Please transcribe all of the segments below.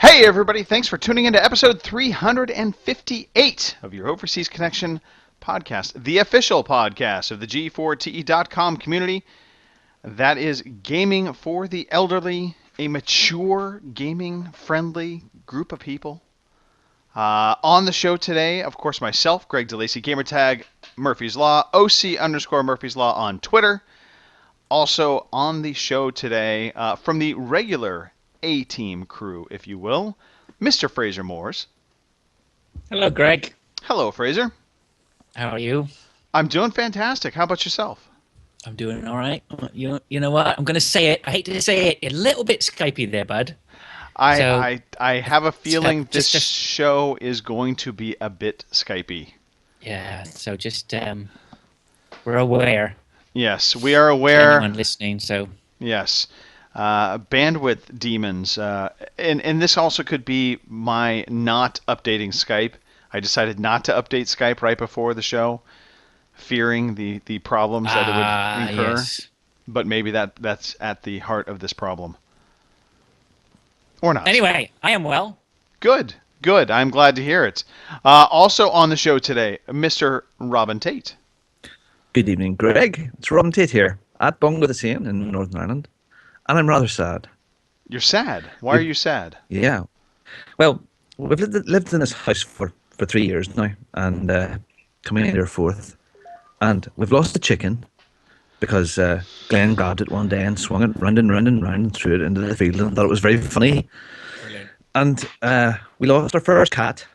Hey everybody, thanks for tuning into episode 358 of your Overseas Connection podcast, the official podcast of the G4TE.com community. That is gaming for the elderly, a mature, gaming-friendly group of people. On the show today, of course, myself, Greg DeLacy, gamertag Murphy's Law, OC_Murphy's Law on Twitter. Also on the show today, from the regular A-Team crew, if you will, Mr. Fraser Moores. Hello, Greg. Hello, Fraser. How are you? I'm doing fantastic. How about yourself? I'm doing all right. You know what? I'm going to say it. I hate to say it. A little bit Skypey there, bud. I have a feeling this show is going to be a bit Skypey. Yeah, so just we're aware. Yes, we are aware. Anyone listening, so. Yes. Bandwidth demons. And this also could be my not updating Skype. I decided not to update Skype right before the show, fearing the problems that it would incur. Yes. But maybe that's at the heart of this problem. Or not. Anyway, I am well. Good. I'm glad to hear it. Also on the show today, Mr. Robin Tate. Good evening, Greg. It's Robin Tate here at Bungo the Seine in Northern Ireland. And I'm rather sad. You're sad? Why are you sad? Yeah. Well, we've lived in this house for 3 years now, and coming into our fourth. And we've lost the chicken because Glenn grabbed it one day and swung it round and round and round and threw it into the field and thought it was very funny. Brilliant. And we lost our first cat.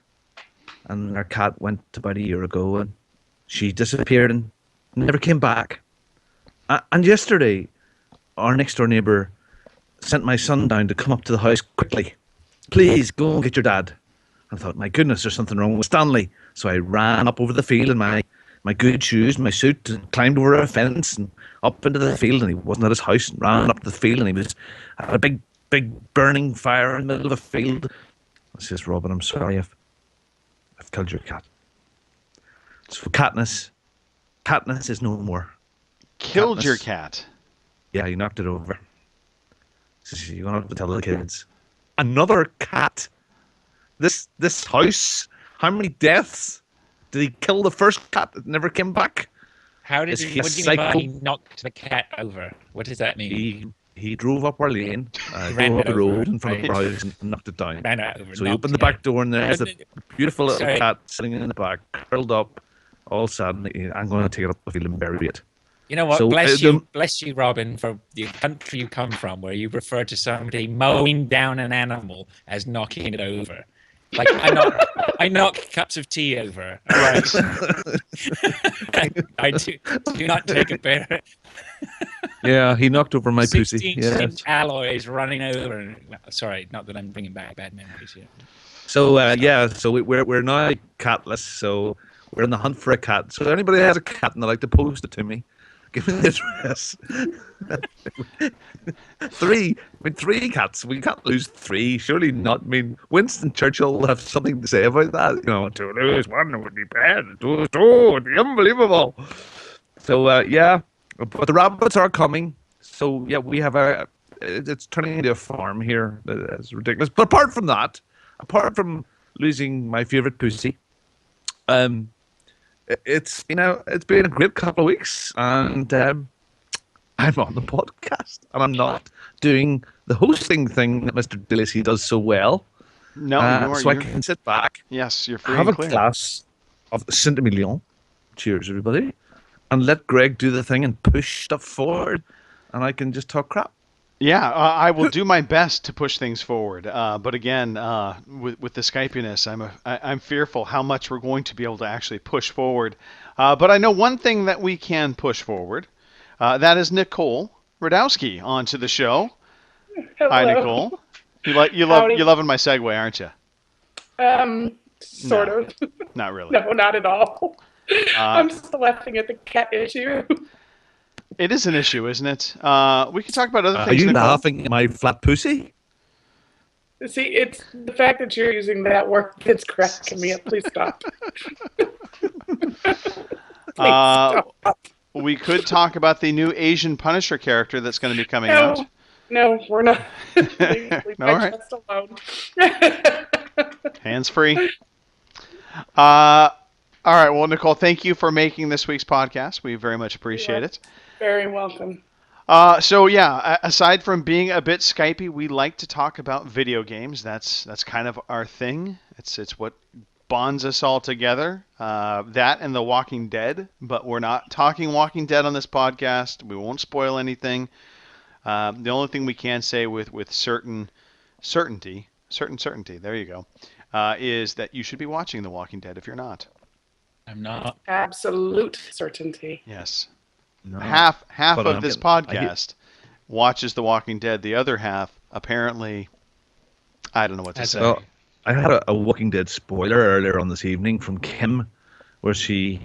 And our cat went about a year ago, and she disappeared and never came back. And yesterday, our next door neighbour sent my son down to come up to the house quickly. Please go and get your dad. I thought, my goodness, there's something wrong with Stanley. So I ran up over the field in my good shoes, my suit, and climbed over a fence and up into the field. And he wasn't at his house. And ran up to the field, and he was at a big burning fire in the middle of a field. I says, Robin, I'm sorry, I've killed your cat. So Katniss is no more. Killed Katniss. your cat? Yeah, he knocked it over. So you're going to have to tell the kids. Another cat? This house? How many deaths? Did he kill the first cat that never came back? How did Is he? he a What do you mean by psycho? he knocked the cat over? What does that mean? He drove up our lane, Ran drove up it the road over, in front of right? our house and knocked it down. Ran it over. So he knocked opened the it back out. door, and there's a beautiful little Sorry. cat sitting in the back, curled up, all sad. And I'm going to take it up the field and bury it. You know what? So, Bless you, Robin, for the country you come from, where you refer to somebody mowing down an animal as knocking it over. Like I knock cups of tea over. All right. I do not take a bear. Yeah, he knocked over my pussy. 16-inch alloys running over. Sorry, not that I'm bringing back bad memories here. So so we're now catless. So we're in the hunt for a cat. So if anybody has a cat and they'd like to post it to me, give me the address. Three cats. We can't lose three. Surely not. I mean, Winston Churchill will have something to say about that. You know, to lose one would be bad. To lose two would be unbelievable. So yeah, but the rabbits are coming. So yeah, we have it's turning into a farm here. It's ridiculous. But apart from that, apart from losing my favourite pussy, it's been a great couple of weeks, and I'm on the podcast, and I'm not doing the hosting thing that Mr. DeLacy does so well. No, I can sit back, Yes, you're free have and a clear. glass of Saint-Emilion. Cheers, everybody, and let Greg do the thing and push stuff forward, and I can just talk crap. Yeah, I will do my best to push things forward. But again, with the Skypiness, I'm fearful how much we're going to be able to actually push forward. But I know one thing that we can push forward. That is Nicole Radowski onto the show. Hello. Hi, Nicole. You're loving my segue, aren't you? Sort No. of. Not really. No, not at all. I'm still laughing at the cat issue. It is an issue, isn't it? We can talk about other Are things. you Nicole. laughing at my flat pussy? See, it's the fact that you're using that word that's cracking me up. Please stop. Uh, we could talk about the new Asian Punisher character that's going to be coming out. No, we're not. Leave All my right. chest alone. Hands free. All right. Well, Nicole, thank you for making this week's podcast. We very much appreciate it. Very welcome. So yeah, aside from being a bit Skypey, we like to talk about video games. That's kind of our thing. It's what bonds us all together. That and The Walking Dead, but we're not talking Walking Dead on this podcast. We won't spoil anything. The only thing we can say with certainty, there you go, is that you should be watching The Walking Dead if you're not. I'm not. Absolute certainty. Yes. No. Half But of I'm this getting- podcast watches The Walking Dead. The other half, apparently, I don't know what to That's say. Well, I had a Walking Dead spoiler earlier on this evening from Kim, where she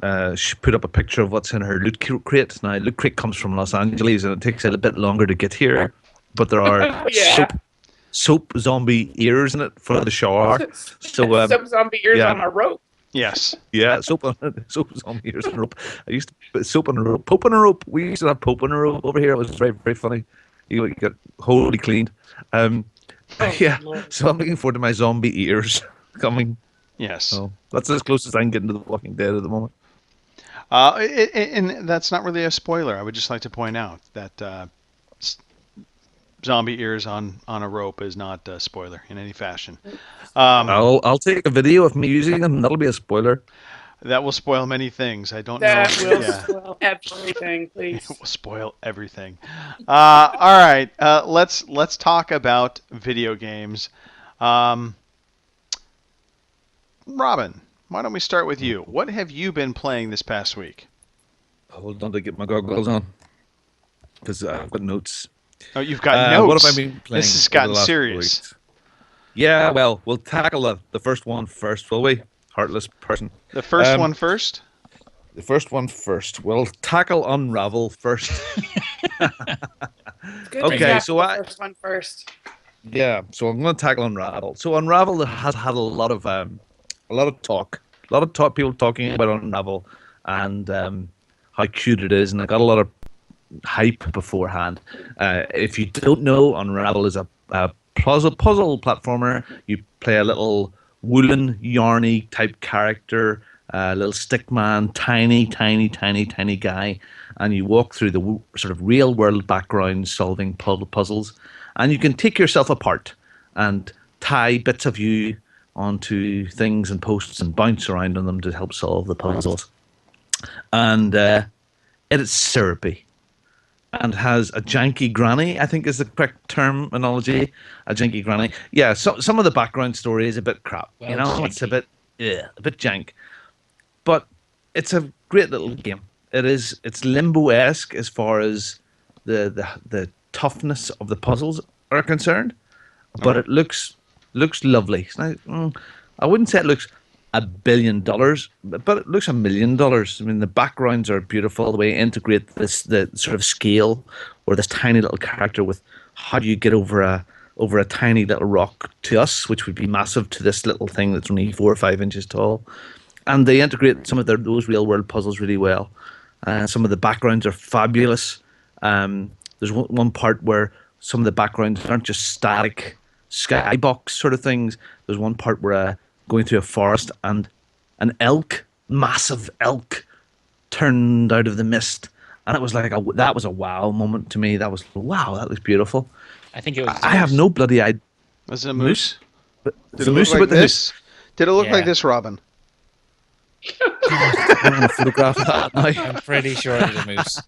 put up a picture of what's in her loot crate. Now, loot crate comes from Los Angeles, and it takes a bit longer to get here. But there are Yeah. soap zombie ears in it for the shower. So Some zombie ears yeah. on a rope. Yes. yeah, soap zombie ears and rope. I used to put soap on a rope, Pope on a rope. We used to have Pope on a rope over here. It was very, very funny. You get wholly cleaned. Yeah, Lord. so I'm looking forward to my zombie ears coming. Yes. So that's as close as I can get into The Walking Dead at the moment. And that's not really a spoiler. I would just like to point out that zombie ears on a rope is not a spoiler in any fashion. I'll take a video of me using them. That'll be a spoiler. That will spoil many things. I don't That know. will Yeah. spoil everything, please. It will spoil everything. All right. Let's talk about video games. Robin, why don't we start with you? What have you been playing this past week? Hold on to get my goggles on, because I've got notes. Oh, you've got notes. What have I been playing? This has over the gotten last 4 serious. weeks? Yeah, well, we'll tackle the first one first, will we? Heartless person. The first Um, one first. The first one first. We'll tackle Unravel first. Good Okay, to tackle so the I- first one first. Yeah, so I'm going to tackle Unravel. So Unravel has had a lot of talk, people talking about Unravel and how cute it is, and I got a lot of hype beforehand. If you don't know, Unravel is a puzzle platformer. You play a little woolen, yarny type character, little stick man, tiny guy, and you walk through the sort of real world background solving puzzles, and you can take yourself apart and tie bits of you onto things and posts and bounce around on them to help solve the puzzles. And it is syrupy and has a janky granny, I think is the correct terminology. A janky granny. Yeah, so some of the background story is a bit crap. Well, you know, it's a janky. bit jank. But it's a great little game. It's limbo-esque as far as the toughness of the puzzles are concerned. But it looks lovely. It's not, I wouldn't say it looks $1 billion, but it looks $1 million. I mean, the backgrounds are beautiful. The way you integrate the sort of scale or this tiny little character with how do you get over a tiny little rock to us, which would be massive to this little thing that's only 4 or 5 inches tall. And they integrate some of those real world puzzles really well. Some of the backgrounds are fabulous. There's one part where some of the backgrounds aren't just static skybox sort of things. There's one part where going through a forest and an elk, massive elk, turned out of the mist, and it was like that was a wow moment to me. That was wow, that was beautiful. I think it was. I have no bloody idea. Was it a moose? But Did the it moose look like about the this? Did it look Yeah. like this, Robin? I'm gonna photograph that now. I'm pretty sure it was a moose.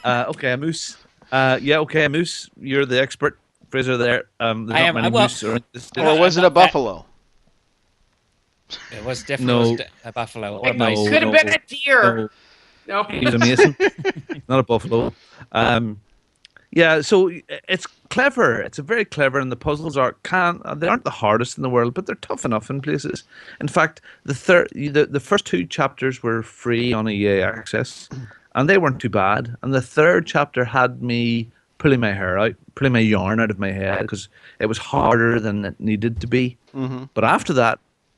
Okay, a moose. Yeah, okay, a moose. You're the expert, Fraser. There. There's not am- many well- moose around this. Or was it a buffalo? It was definitely No. a buffalo or a No. bison. Could have been a deer. No, Nope. he's a mason, not a buffalo. Yeah, so it's clever. It's very clever, and the puzzles they aren't the hardest in the world, but they're tough enough in places. In fact, the first 2 chapters were free on EA Access, and they weren't too bad. And the 3rd chapter had me pulling my yarn out of my head because it was harder than it needed to be. Mm-hmm. But after that,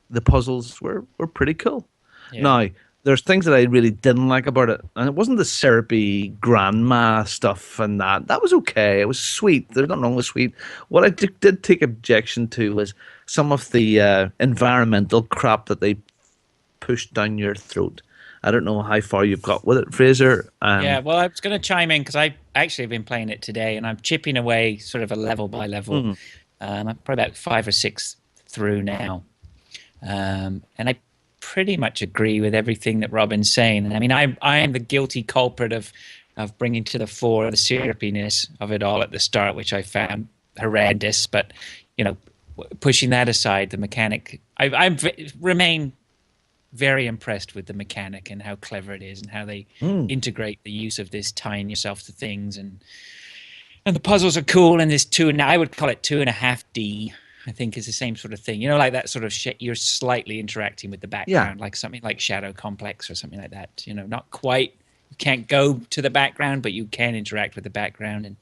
the puzzles were pretty cool. Yeah. Now, there's things that I really didn't like about it, and it wasn't the syrupy grandma stuff and that. That was okay. It was sweet. There's nothing wrong with sweet. What I did take objection to was some of the environmental crap that they pushed down your throat. I don't know how far you've got with it, Fraser. Yeah, well, I was going to chime in because I actually have been playing it today, and I'm chipping away sort of a level by level. I'm probably about 5 or 6 through now, and I pretty much agree with everything that Robin's saying. I mean, I am the guilty culprit of bringing to the fore the syrupiness of it all at the start, which I found horrendous. But pushing that aside, the mechanic, I remain very impressed with the mechanic and how clever it is and how they integrate the use of this tying yourself to things, and the puzzles are cool. And this I would call it 2.5D. I think is the same sort of thing. Like that sort of shit. You're slightly interacting with the background, like something like Shadow Complex or something like that. Not quite. You can't go to the background, but you can interact with the background.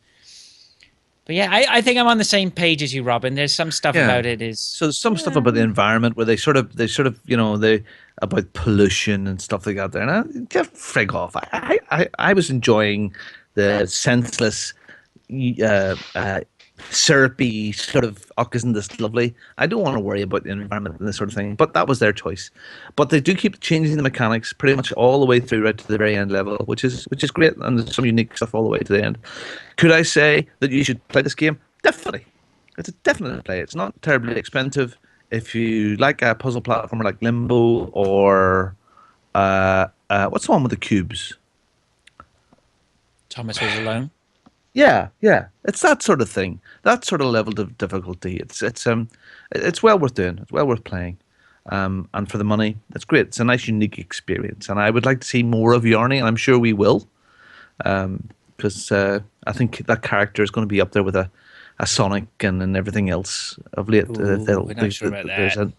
But yeah, I think I'm on the same page as you, Robin. There's some stuff about it is. So there's some stuff about the environment where they sort of they about pollution and stuff like that. There, and I get frig off. I was enjoying the senseless, syrupy sort of, isn't this lovely? I don't want to worry about the environment and this sort of thing, but that was their choice. But they do keep changing the mechanics pretty much all the way through, right to the very end level, which is great, and there's some unique stuff all the way to the end. Could I say that you should play this game? Definitely. It's a definite play. It's not terribly expensive. If you like a puzzle platformer like Limbo or what's the one with the cubes? Thomas Was Alone. Yeah, it's that sort of thing, that sort of level of difficulty. It's well worth doing. It's well worth playing, and for the money, it's great. It's a nice, unique experience, and I would like to see more of Yarny, and I'm sure we will, because I think that character is going to be up there with a Sonic and everything else of late. We're not sure about that.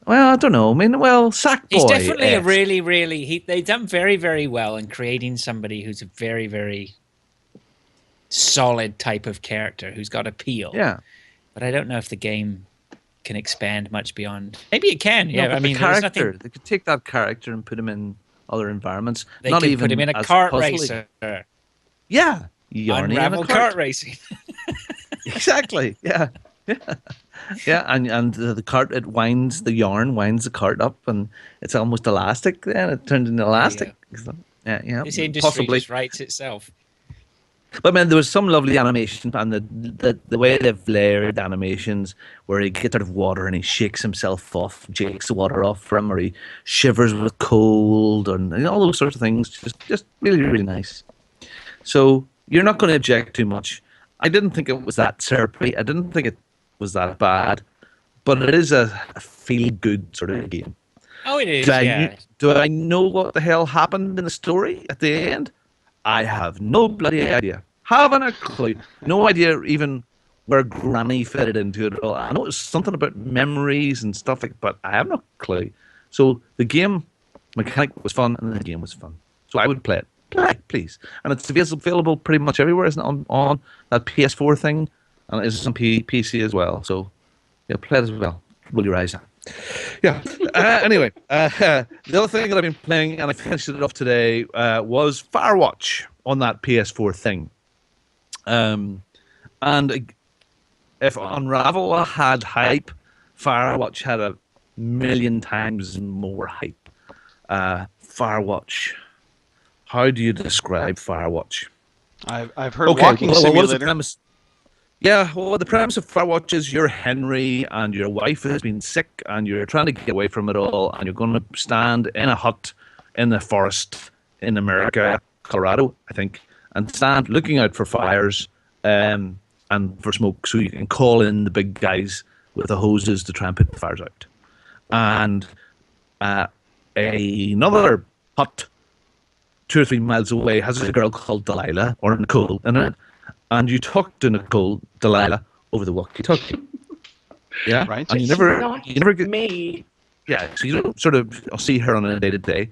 Well, I don't know. I mean, Sackboy. He's definitely a really. They've done very, very well in creating somebody who's a very, very solid type of character who's got appeal. Yeah. But I don't know if the game can expand much beyond. Maybe it can. Yeah, no, I mean, there's nothing. They could take that character and put him in other environments. They not could even put him in a as kart puzzly. racer. Yeah. Yarny Unravel in a kart. kart racing. Exactly. Yeah. And the cart, it winds the winds the cart up, and it's almost elastic. Then it turns into elastic. Yeah. This industry possibly just writes itself. But man, there was some lovely animation, and the way they've layered animations where he gets out of water and he shakes himself off, shakes the water off for him, or he shivers with cold, and all those sorts of things. Just really, really nice. So you're not going to object too much. I didn't think it was that syrupy. I didn't think it was that bad, but it is a feel-good sort of game. Oh, it is. Do I know what the hell happened in the story at the end? I have no bloody idea. Haven't a clue. No idea even where Granny fitted into it at all. I know it was something about memories and stuff like that, but I have no clue. So the game mechanic was fun, and the game was fun. So I would play it. Play it, please. And it's available pretty much everywhere, isn't it, on that PS4 thing? And it is on PC as well. So yeah, play it as well. Roll your eyes out. Yeah. Anyway, the other thing that I've been playing, and I finished it off today, was Firewatch on that PS4 thing. And if Unravel had hype, Firewatch had 1,000,000 times more hype. Firewatch. How do you describe Firewatch? I've heard walking simulator. What is the premise? Yeah, well, the premise of Firewatch is you're Henry and your wife has been sick and you're trying to get away from it all, and you're going to stand in a hut in the forest in America, Colorado, I think, and stand looking out for fires and for smoke, so you can call in the big guys with the hoses to try and put the fires out. And another hut 2 or 3 miles away has a girl called Delilah, or Nicole, in it. And you talk to Delilah, over the walkie-talkie. Yeah, right. And you never get me. Yeah, so you don't sort of see her on a day-to-day.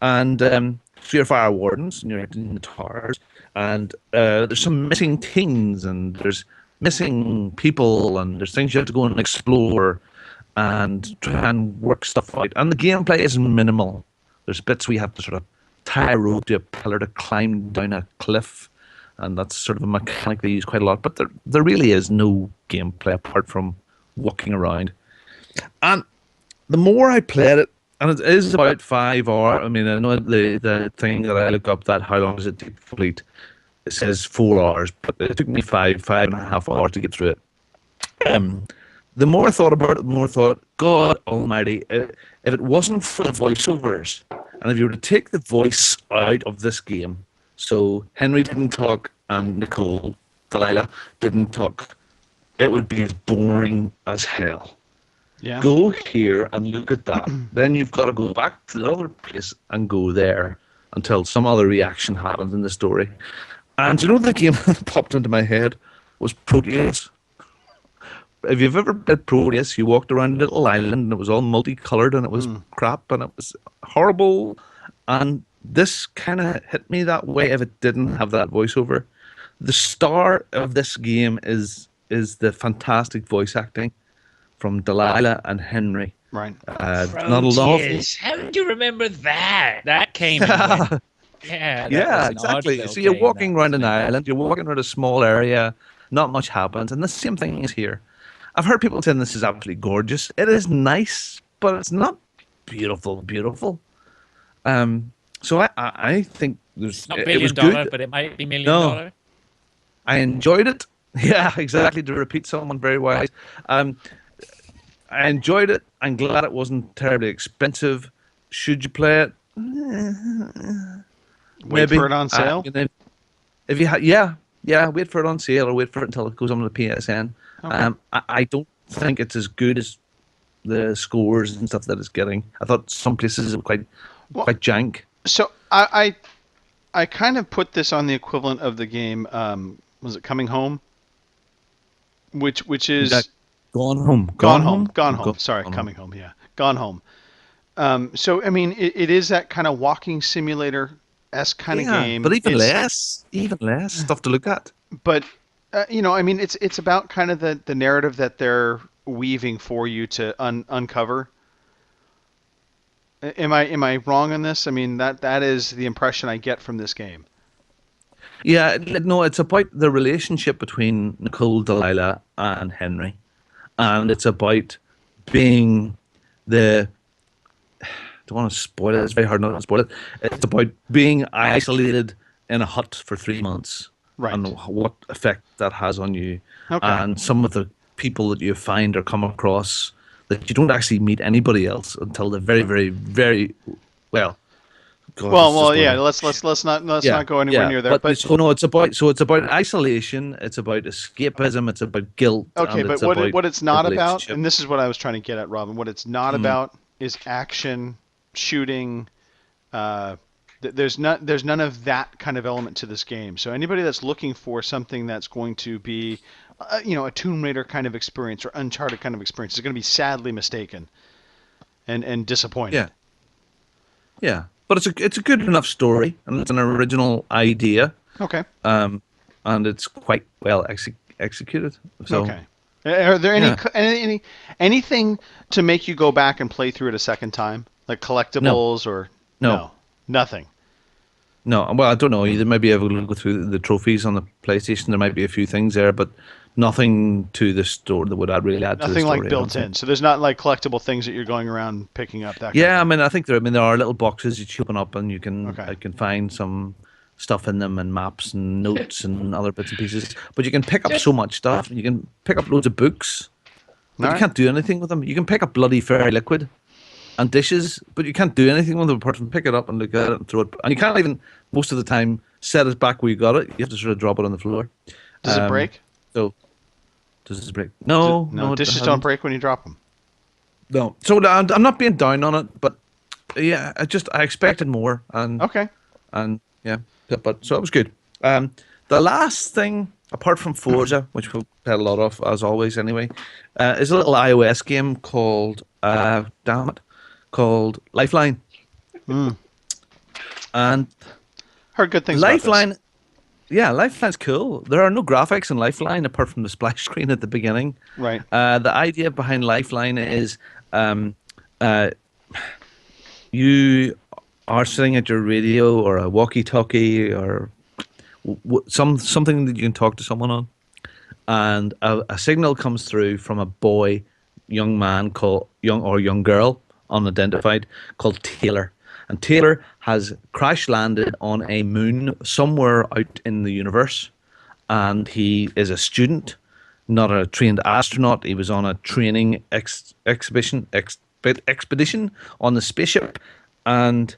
And so you're fire wardens, and you're in the towers, and there's some missing teens, and there's missing people, and there's things you have to go and explore and try and work stuff out. And the gameplay is minimal. There's bits we have to sort of tie a rope to a pillar to climb down a cliff, and that's sort of a mechanic they use quite a lot. But there really is no gameplay apart from walking around. And the more I played it, and it is about 5 hours. I mean, I know the thing that I look up, that how long does it take to complete, it says 4 hours, but it took me 5.5 hours to get through it. The more I thought about it, the more I thought, God Almighty, if it wasn't for the voiceovers, and if you were to take the voice out of this game, so Henry didn't talk and Nicole, Delilah, didn't talk, it would be as boring as hell. Yeah. Go here and look at that. Then you've got to go back to the other place and go there until some other reaction happens in the story. And you know, the game that popped into my head was Proteus. If you've ever played Proteus, you walked around a little island and it was all multicolored and it was crap and it was horrible. And this kind of hit me that way if it didn't have that voiceover. The star of this game is the fantastic voice acting from Delilah and Henry. Right. Not a lot. How did you remember that? That came in. Yeah, that Yeah, was an odd exactly. little So you're game, walking that around was an an island, you're walking around a small area, not much happens, and the same thing is here. I've heard people saying this is absolutely gorgeous. It is nice, but it's not beautiful. So I think It's not it $1 was billion, good. but it might be $1 million. No. I enjoyed it. Yeah, exactly. To repeat someone very wise. I enjoyed it. I'm glad it wasn't terribly expensive. Should you play it? Wait for it on sale? If you wait for it on sale or wait for it until it goes on the PSN. Okay. I don't think it's as good as the scores and stuff that it's getting. I thought some places were quite jank. So I kind of put this on the equivalent of the game. Was it Coming Home? Which is Gone Home. Gone Home. Sorry, Gone Coming Home. Yeah, Gone Home. So I mean, it is that kind of walking simulator-esque kind of game. But even less stuff to look at. But I mean, it's about kind of the narrative that they're weaving for you to uncover. Am I wrong on this? I mean, that is the impression I get from this game. Yeah, no, it's about the relationship between Nicole, Delilah, and Henry. And it's about being I don't want to spoil it, it's very hard not to spoil it. It's about being isolated in a hut for 3 months. Right. And what effect that has on you. Okay. And some of the people that you find or come across that you don't actually meet anybody else until the very, very, very well. God, Well, yeah. Let's not go anywhere near there. But it's about isolation. It's about escapism. It's about guilt. okay, and but it's about what it's not the about, relationship. and this is what I was trying to get at, Robin. What it's not about is action, shooting. There's none of that kind of element to this game. So anybody that's looking for something that's going to be, a Tomb Raider kind of experience or Uncharted kind of experience is going to be sadly mistaken, and disappointed. Yeah. Yeah, but it's a good enough story, and it's an original idea, Okay. and it's quite well executed. So Okay. Are there anything to make you go back and play through it a second time, like collectibles or No. nothing? no, well, I don't know. You might be able to go through the trophies on the PlayStation. There might be a few things there, but nothing to the store that would really add to the Nothing story. like built in. So there's not like collectible things that you're going around picking up. That. Yeah, I mean, I think there are little boxes you open up, and you can Okay. I can find some stuff in them, and maps and notes and other bits and pieces. But you can pick up so much stuff. You can pick up loads of books, but Alright. you can't do anything with them. You can pick up bloody fairy liquid and dishes, but you can't do anything with them apart from pick it up and look at it and throw it. And you can't even, most of the time, set it back where you got it. You have to sort of drop it on the floor. Does it break? So, does it break? No, No, it dishes hasn't. don't break when you drop them. No. So I'm not being down on it, but yeah, I expected more, and Okay. and yeah, but so it was good. The last thing, apart from Forza, which we've played a lot of as always anyway, is a little iOS game called called Lifeline. And Heard good things about Lifeline, yeah, Lifeline's cool. There are no graphics in Lifeline apart from the splash screen at the beginning. this. Right. The idea behind Lifeline is you are sitting at your radio or a walkie-talkie or something that you can talk to someone on, and a signal comes through from a boy, young man called young girl, unidentified, called Taylor. And Taylor has crash landed on a moon somewhere out in the universe, and he is a student, not a trained astronaut. He was on a training expedition on the spaceship, and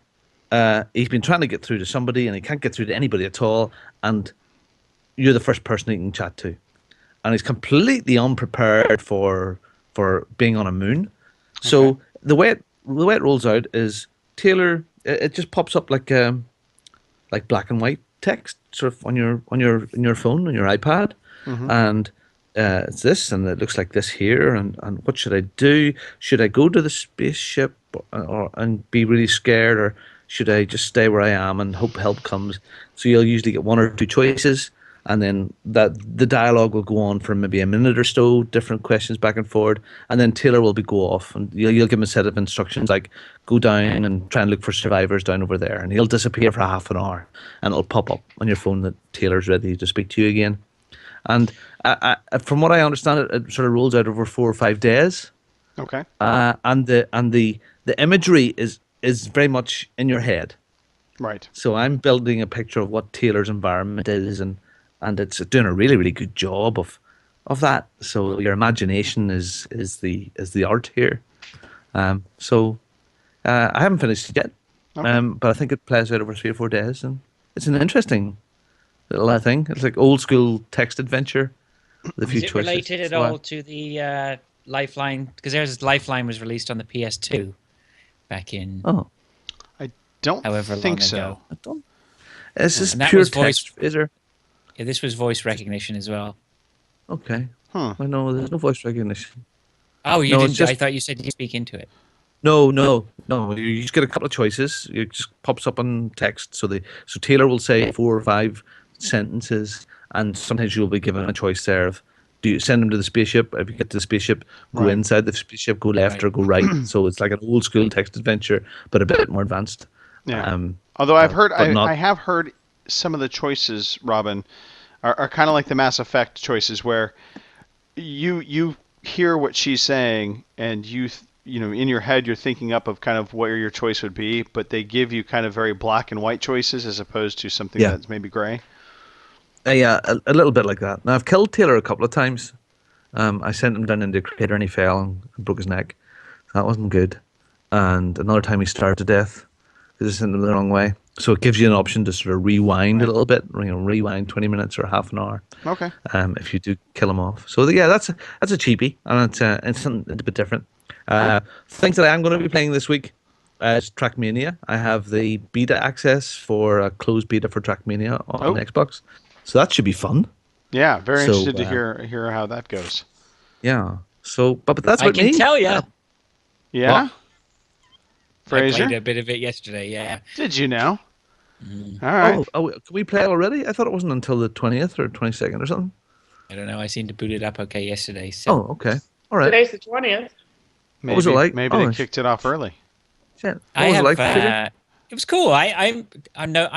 he's been trying to get through to somebody, and he can't get through to anybody at all. And you're the first person he can chat to, and he's completely unprepared for being on a moon. Okay. So the way it rolls out is Taylor. It just pops up like black and white text, sort of on your phone, on your iPad, and it's this, and it looks like this here, and what should I do? Should I go to the spaceship and be really scared, or should I just stay where I am and hope help comes? So you'll usually get one or two choices, and then the dialogue will go on for maybe a minute or so, different questions back and forward, and then Taylor will go off, and you'll give him a set of instructions like go down and try and look for survivors down over there, and he'll disappear for half an hour, and it'll pop up on your phone that Taylor's ready to speak to you again. And from what I understand, it sort of rolls out over 4 or 5 days. Okay. And the imagery is very much in your head. Right. So I'm building a picture of what Taylor's environment is, and it's doing a really, really good job of that. So your imagination is the art here. So I haven't finished it yet, but I think it plays out over 3 or 4 days, and it's an interesting little thing. It's like old school text adventure. Is it related at all to the Lifeline? Because there's Lifeline was released on the PS2 back in. Oh, I don't think so. I don't. Is this that pure was text? Is there? Yeah, this was voice recognition as well. Okay. Huh. I know there's no voice recognition. Oh, you didn't. I thought you said you speak into it. No. You just get a couple of choices. It just pops up on text. So Taylor will say 4 or 5 sentences, and sometimes you'll be given a choice there of, do you send them to the spaceship? If you get to the spaceship, go inside the spaceship, go left or go right. So it's like an old school text adventure, but a bit more advanced. Yeah. Although I have heard some of the choices, Robin, are kind of like the Mass Effect choices, where you hear what she's saying, and you know, in your head you're thinking up of kind of where your choice would be, but they give you kind of very black and white choices as opposed to something that's maybe gray. Yeah, a little bit like that. Now, I've killed Taylor a couple of times. I sent him down into a crater and he fell and broke his neck. That wasn't good. And another time he starved to death because I sent him the wrong way. So it gives you an option to sort of rewind a little bit, rewind 20 minutes or half an hour. Okay. If you do kill him off. So yeah, that's a cheapie, and it's something a bit different. Things that I am going to be playing this week is Trackmania. I have the beta access for a closed beta for Trackmania on Xbox. So that should be fun. Yeah, very interested to hear how that goes. Yeah. So, but that's what I can tell you. Yeah. What? Fraser? I played a bit of it yesterday. Yeah. Did you now? All right. Oh, can we play already? I thought it wasn't until the 20th or 22nd or something. I don't know. I seemed to boot it up okay yesterday. So. Oh, okay. All right. Today's the 20th. What was it like? Maybe they kicked it off early. Yeah. What was it like? It was cool. I'm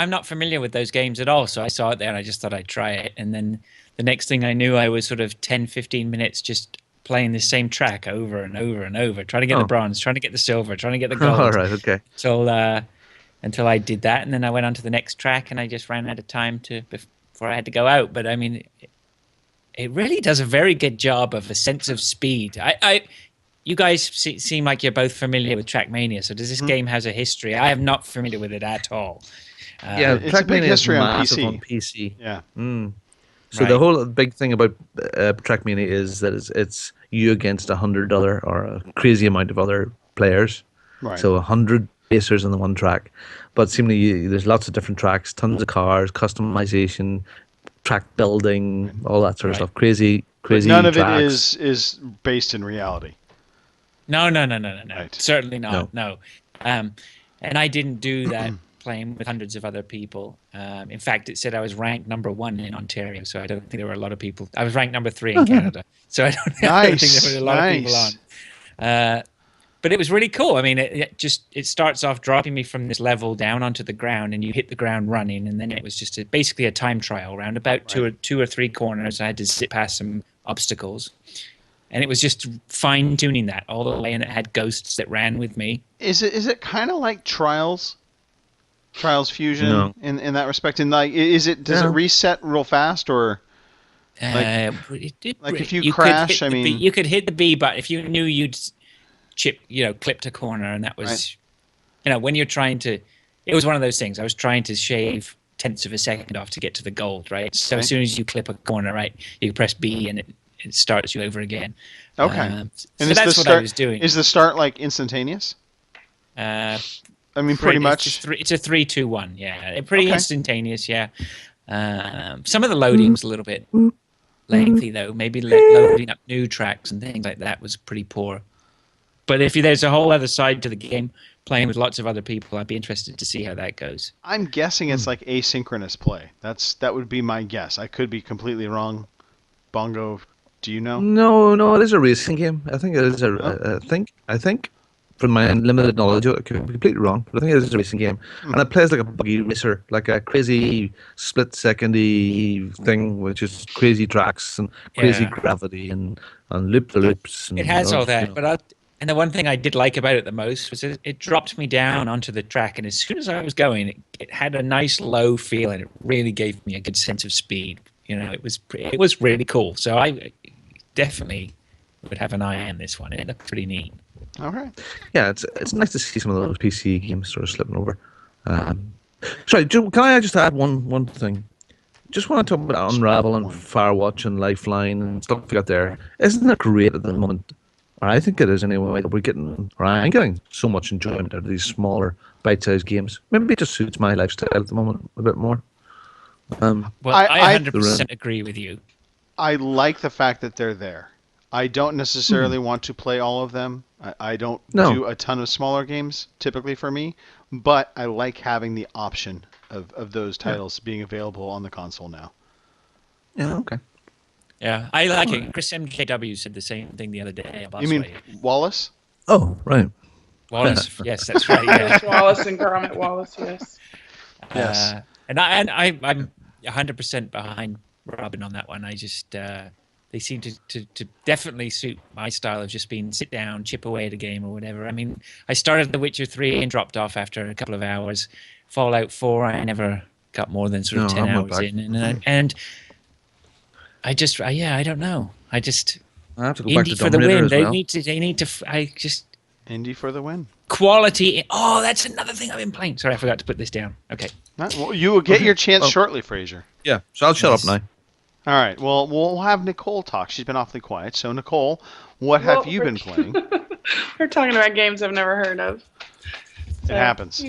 not familiar with those games at all, so I saw it there and I just thought I'd try it. And then the next thing I knew, I was sort of 10, 15 minutes just playing the same track over and over and over, trying to get the bronze, trying to get the silver, trying to get the gold. All right, okay. Until I did that, and then I went on to the next track, and I just ran out of time before I had to go out. But I mean, it really does a very good job of a sense of speed. You guys seem like you're both familiar with Trackmania, so does this game has a history? I am not familiar with it at all. Yeah, it's a big history on PC. Yeah. So the whole big thing about Trackmania is that it's you against $100 or a crazy amount of other players. Right. So 100 racers on the one track, but seemingly there's lots of different tracks, tons of cars, customization, track building, all that sort of stuff. Crazy. But none of tracks. it is based in reality. No. Right. Certainly not. No. And I didn't do that playing with hundreds of other people. In fact, it said I was ranked number 1 in Ontario, so I don't think there were a lot of people. I was ranked number 3 in Canada, so I don't think there were a lot of people on. But it was really cool. I mean, it starts off dropping me from this level down onto the ground, and you hit the ground running, and then it was just basically a time trial round about two or three corners. I had to zip past some obstacles, and it was just fine tuning that all the way. And it had ghosts that ran with me. Is it kind of like Trials Fusion No. in that respect? And like, does it reset real fast or? Like if you crash, I mean, you could hit the B button if you knew you'd clipped a corner, and that was, when you're trying to. It was one of those things. I was trying to shave tenths of a second off to get to the gold, right? So as soon as you clip a corner, right, you press B and it starts you over again. Okay. And that's what I was doing. Is the start like instantaneous? I mean, pretty much. It's a 3, 2, 1. Yeah, pretty instantaneous. Yeah. Some of the loading was a little bit lengthy, though. Maybe loading up new tracks and things like that was pretty poor. But if there's a whole other side to the game, playing with lots of other people, I'd be interested to see how that goes. I'm guessing it's like asynchronous play. That would be my guess. I could be completely wrong. Bongo, do you know? No, it is a racing game. I think it is I think. From my limited knowledge, I could be completely wrong, but I think it is a racing game. And it plays like a buggy racer, like a crazy split-secondy thing, which is crazy tracks and crazy gravity and loop-the-loops. It has all that, and the one thing I did like about it the most was it dropped me down onto the track, and as soon as I was going, it had a nice low feel, and it really gave me a good sense of speed. It was really cool. So I definitely would have an eye on this one. It looked pretty neat. All right. Yeah, it's nice to see some of those PC games sort of slipping over. Sorry, can I just add one thing? Just want to talk about Unravel and Firewatch and Lifeline and stuff like that there. Isn't it great at the moment? Or I think it is anyway, that I'm getting so much enjoyment out of these smaller, bite-sized games. Maybe it just suits my lifestyle at the moment a bit more. Well, I 100% agree with you. I like the fact that they're there. I don't necessarily want to play all of them. I don't do a ton of smaller games, typically for me, but I like having the option of those titles being available on the console now. Yeah, okay. Yeah, I like it. Chris MKW said the same thing the other day. You mean Wallace? Oh, right. Wallace, yes, that's right. Yeah. Wallace and Gromit Wallace, yes. Yes. And I'm 100% behind Robin on that one. I just... they seem to definitely suit my style of just being sit down, chip away at a game or whatever. I mean, I started The Witcher 3 and dropped off after a couple of hours. Fallout 4, I never got more than sort of 10 hours in. And I just, I don't know. I have to go back to Indie for the win. as well. They need to, Indie for the win. quality. Oh, that's another thing I've been playing. Sorry, I forgot to put this down. Okay. Well, you will get your chance shortly, Fraser. Yeah, so I'll shut up now. All right. Well, we'll have Nicole talk. She's been awfully quiet. So, Nicole, what have you been playing? We're talking about games I've never heard of. It happens.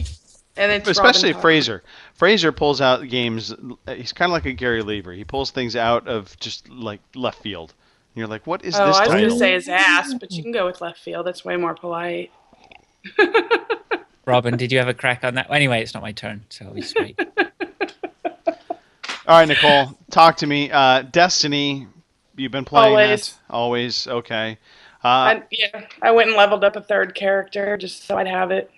And it's especially Robin Fraser. Fraser pulls out games. He's kind of like a Gary Lever. He pulls things out of just like left field. And you're like, what is this I was title? going to say his ass, but you can go with left field. That's way more polite. Robin, did you have a crack on that? Anyway, it's not my turn, so we just wait. All right, Nicole, talk to me. Destiny, you've been playing Always. that? Always. Okay. I went and leveled up a third character just so I'd have it.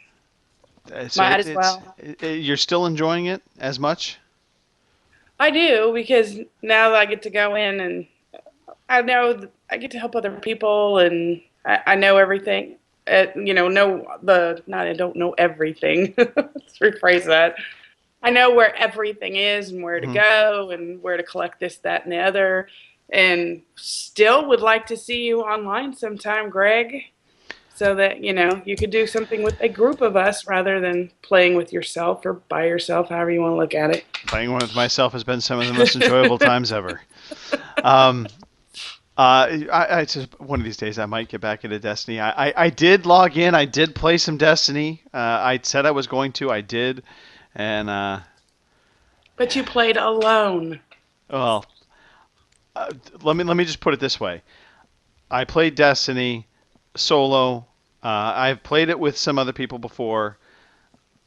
Might as well. You're still enjoying it as much? I do, because now that I get to go in and I know I get to help other people and I know everything. I don't know everything. Let's rephrase that. I know where everything is and where to go and where to collect this, that, and the other. And still would like to see you online sometime, Greg, so that, you could do something with a group of us rather than playing with yourself or by yourself, however you want to look at it. Playing with myself has been some of the most enjoyable times ever. I just one of these days I might get back into Destiny. I did log in. I did play some Destiny. I said I was going to. I did. And but you played alone. Well, let me just put it this way. I played Destiny solo. I've played it with some other people before.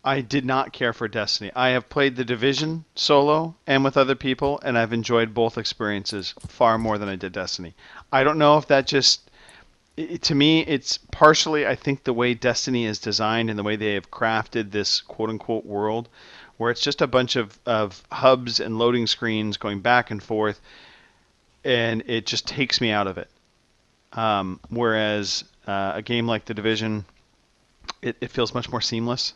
I did not care for Destiny. I have played The Division solo and with other people, and I've enjoyed both experiences far more than I did Destiny. I don't know if that just To me, it's partially, I think, the way Destiny is designed and the way they have crafted this quote-unquote world, where it's just a bunch of hubs and loading screens going back and forth, and it just takes me out of it. Whereas a game like The Division, it feels much more seamless.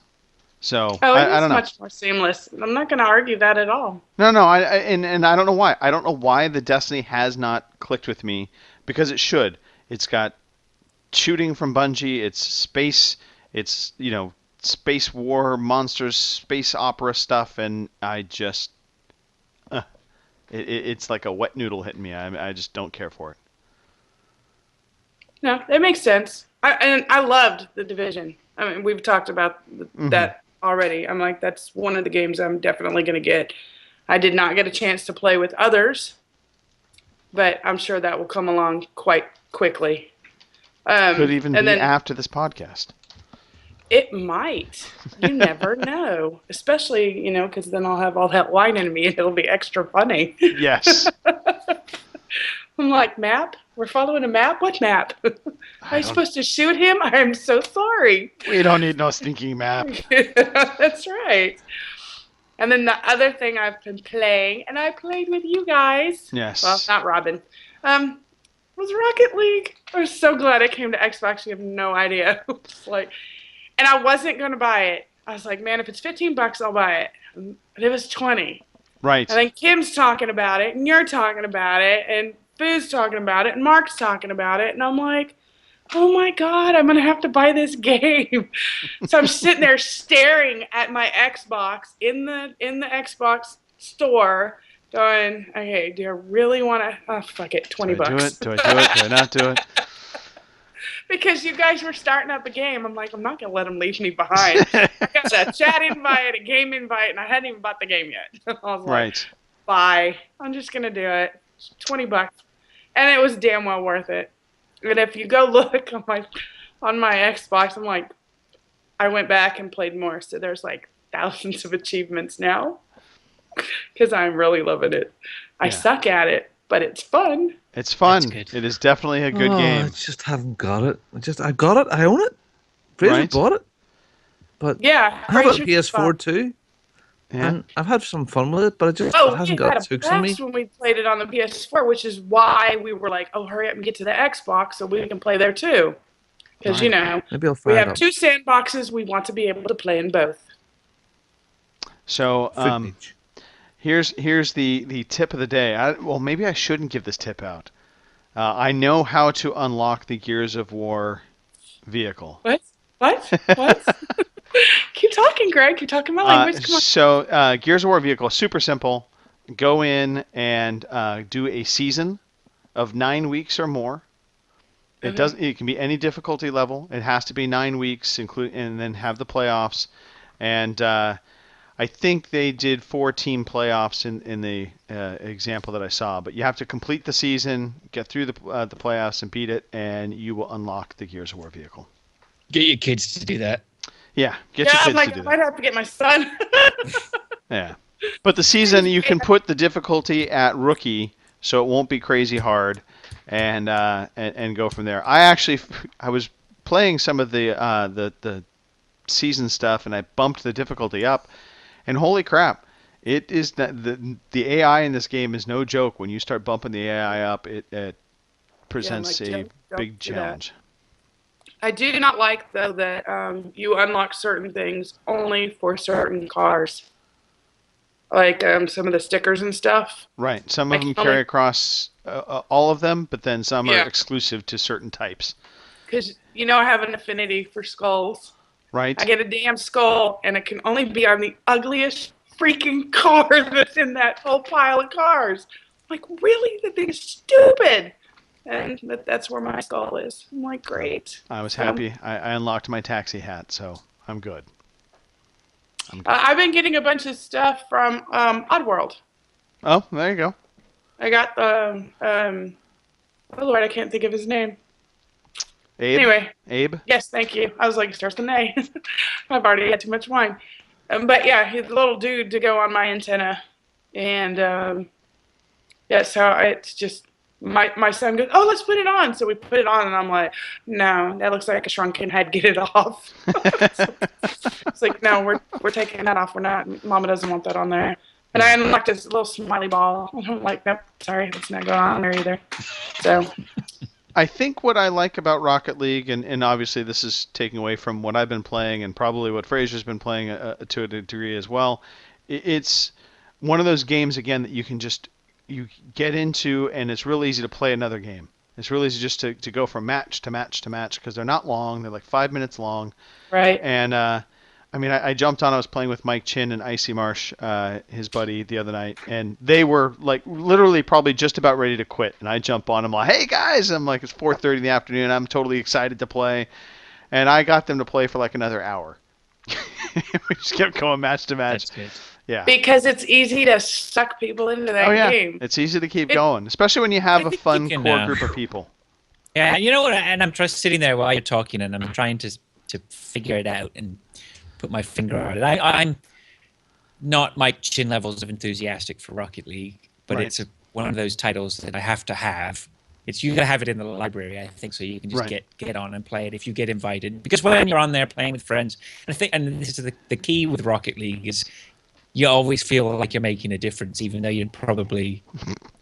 So Oh, it I is don't know. much more seamless. I'm not going to argue that at all. No, and I don't know why. I don't know why the Destiny has not clicked with me, because it should. It's got shooting from Bungie. It's space. It's space war monsters, space opera stuff, and I just it's like a wet noodle hitting me. I just don't care for it. No, it makes sense. And I loved The Division. I mean, we've talked about that already. I'm like, that's one of the games I'm definitely going to get. I did not get a chance to play with others, but I'm sure that will come along quite quickly. Could even be and then after this podcast. it might. You never know. Especially, because then I'll have all that wine in me and it'll be extra funny. Yes. I'm like, map? We're following a map? What map? Am I supposed to shoot him? I'm so sorry. We don't need no stinking map. That's right. And then the other thing I've been playing, and I played with you guys. Yes. Well, not Robin. Was Rocket League. I was so glad it came to Xbox. You have no idea. And I wasn't going to buy it. I was like, man, if it's $15, I'll buy it. But it was 20. Right. And then Kim's talking about it, and you're talking about it, and Boo's talking about it, and Mark's talking about it. And I'm like, oh my God, I'm going to have to buy this game. So I'm sitting there staring at my Xbox in the Xbox store going, okay, do I really want to, oh, fuck it, $20. Do I do it? Do I not do it? Because you guys were starting up a game. I'm like, I'm not going to let them leave me behind. I got a chat invite, a game invite, and I hadn't even bought the game yet. I was like, Right. bye. I'm just going to do it. It's $20. And it was damn well worth it. And if you go look on my Xbox, I'm like, I went back and played more. So there's like thousands of achievements now. Because I'm really loving it. I suck at it, but it's fun. It's fun. That's good. It is definitely a good game. I just haven't got it. I got it. I own it. Fraser Right. bought it. But Yeah. I have a Fraser- PS4 too. Yeah. And I've had some fun with it, but it Oh, hasn't we got had a hooks on me. blast when we played it on the PS4, which is why we were like, oh, hurry up and get to the Xbox so we can play there too. Because, Maybe I'll we fire it have up. 2 sandboxes. We want to be able to play in both. So Footage. here's the tip of the day. Well, maybe I shouldn't give this tip out. I know how to unlock the Gears of War vehicle. What? What? Keep talking, Greg. Keep talking my language. Come on. So Gears of War vehicle, super simple. Go in and do a season of 9 weeks or more. It can be any difficulty level. It has to be 9 weeks, and then have the playoffs. And I think they did 4 team playoffs in the example that I saw. But you have to complete the season, get through the playoffs, and beat it, and you will unlock the Gears of War vehicle. Get your kids to do that. Yeah, get your I'm kids like, to do I that. might have to get my son. Yeah. But the season, you can put the difficulty at rookie, so it won't be crazy hard, and go from there. I was playing some of the season stuff, and I bumped the difficulty up, and holy crap, it is the AI in this game is no joke. When you start bumping the AI up, it presents a don't big do that. challenge. I do not like, though, that you unlock certain things only for certain cars. Like some of the stickers and stuff. Right. Some Like, of them only- carry across all of them, but then some Yeah. are exclusive to certain types. Because, I have an affinity for skulls. Right. I get a damn skull, and it can only be on the ugliest freaking car that's in that whole pile of cars. I'm like, really? The thing is stupid. And that's where my skull is. I'm like, great. I was happy. I unlocked my taxi hat, so I'm good. I've been getting a bunch of stuff from Oddworld. Oh, there you go. I got oh Lord, I can't think of his name. Abe. Anyway, Abe. yes, thank you. I was like, starts with an A. I've already had too much wine. But yeah, he's a little dude to go on my antenna. And so it's just my son goes, "Oh, let's put it on." So we put it on, and I'm like, "No, that looks like a shrunken head. Get it off." It's like, "No, we're taking that off. We're not. Mama doesn't want that on there." And I unlocked this little smiley ball. I'm like, "Nope, sorry, that's not going on there either." So I think what I like about Rocket League, and obviously this is taking away from what I've been playing and probably what Fraser's been playing to a degree as well, it's one of those games, again, that you get into, and it's real easy to play another game. It's really easy just to go from match to match to match because they're not long. They're like 5 minutes long. right. And I jumped on. I was playing with Mike Chin and Icy Marsh, his buddy, the other night, and they were like literally probably just about ready to quit. And I jump on. I'm like, "Hey guys!" I'm like, it's 4:30 in the afternoon. I'm totally excited to play, and I got them to play for like another hour. We just kept going match to match. That's good. Yeah. Because it's easy to suck people into that Oh yeah. game. It's easy to keep going, especially when you have a think fun you can, core group of people. Yeah, you know what? And I'm just sitting there while you're talking, and I'm trying to figure it out and put my finger on it. I'm not my chin levels of enthusiastic for Rocket League, but Right. it's one of those titles that I have to have. It's you gotta have it in the library, I think, so you can just Right. get on and play it if you get invited. Because when you're on there playing with friends, and I think, and this is the key with Rocket League is you always feel like you're making a difference, even though you're probably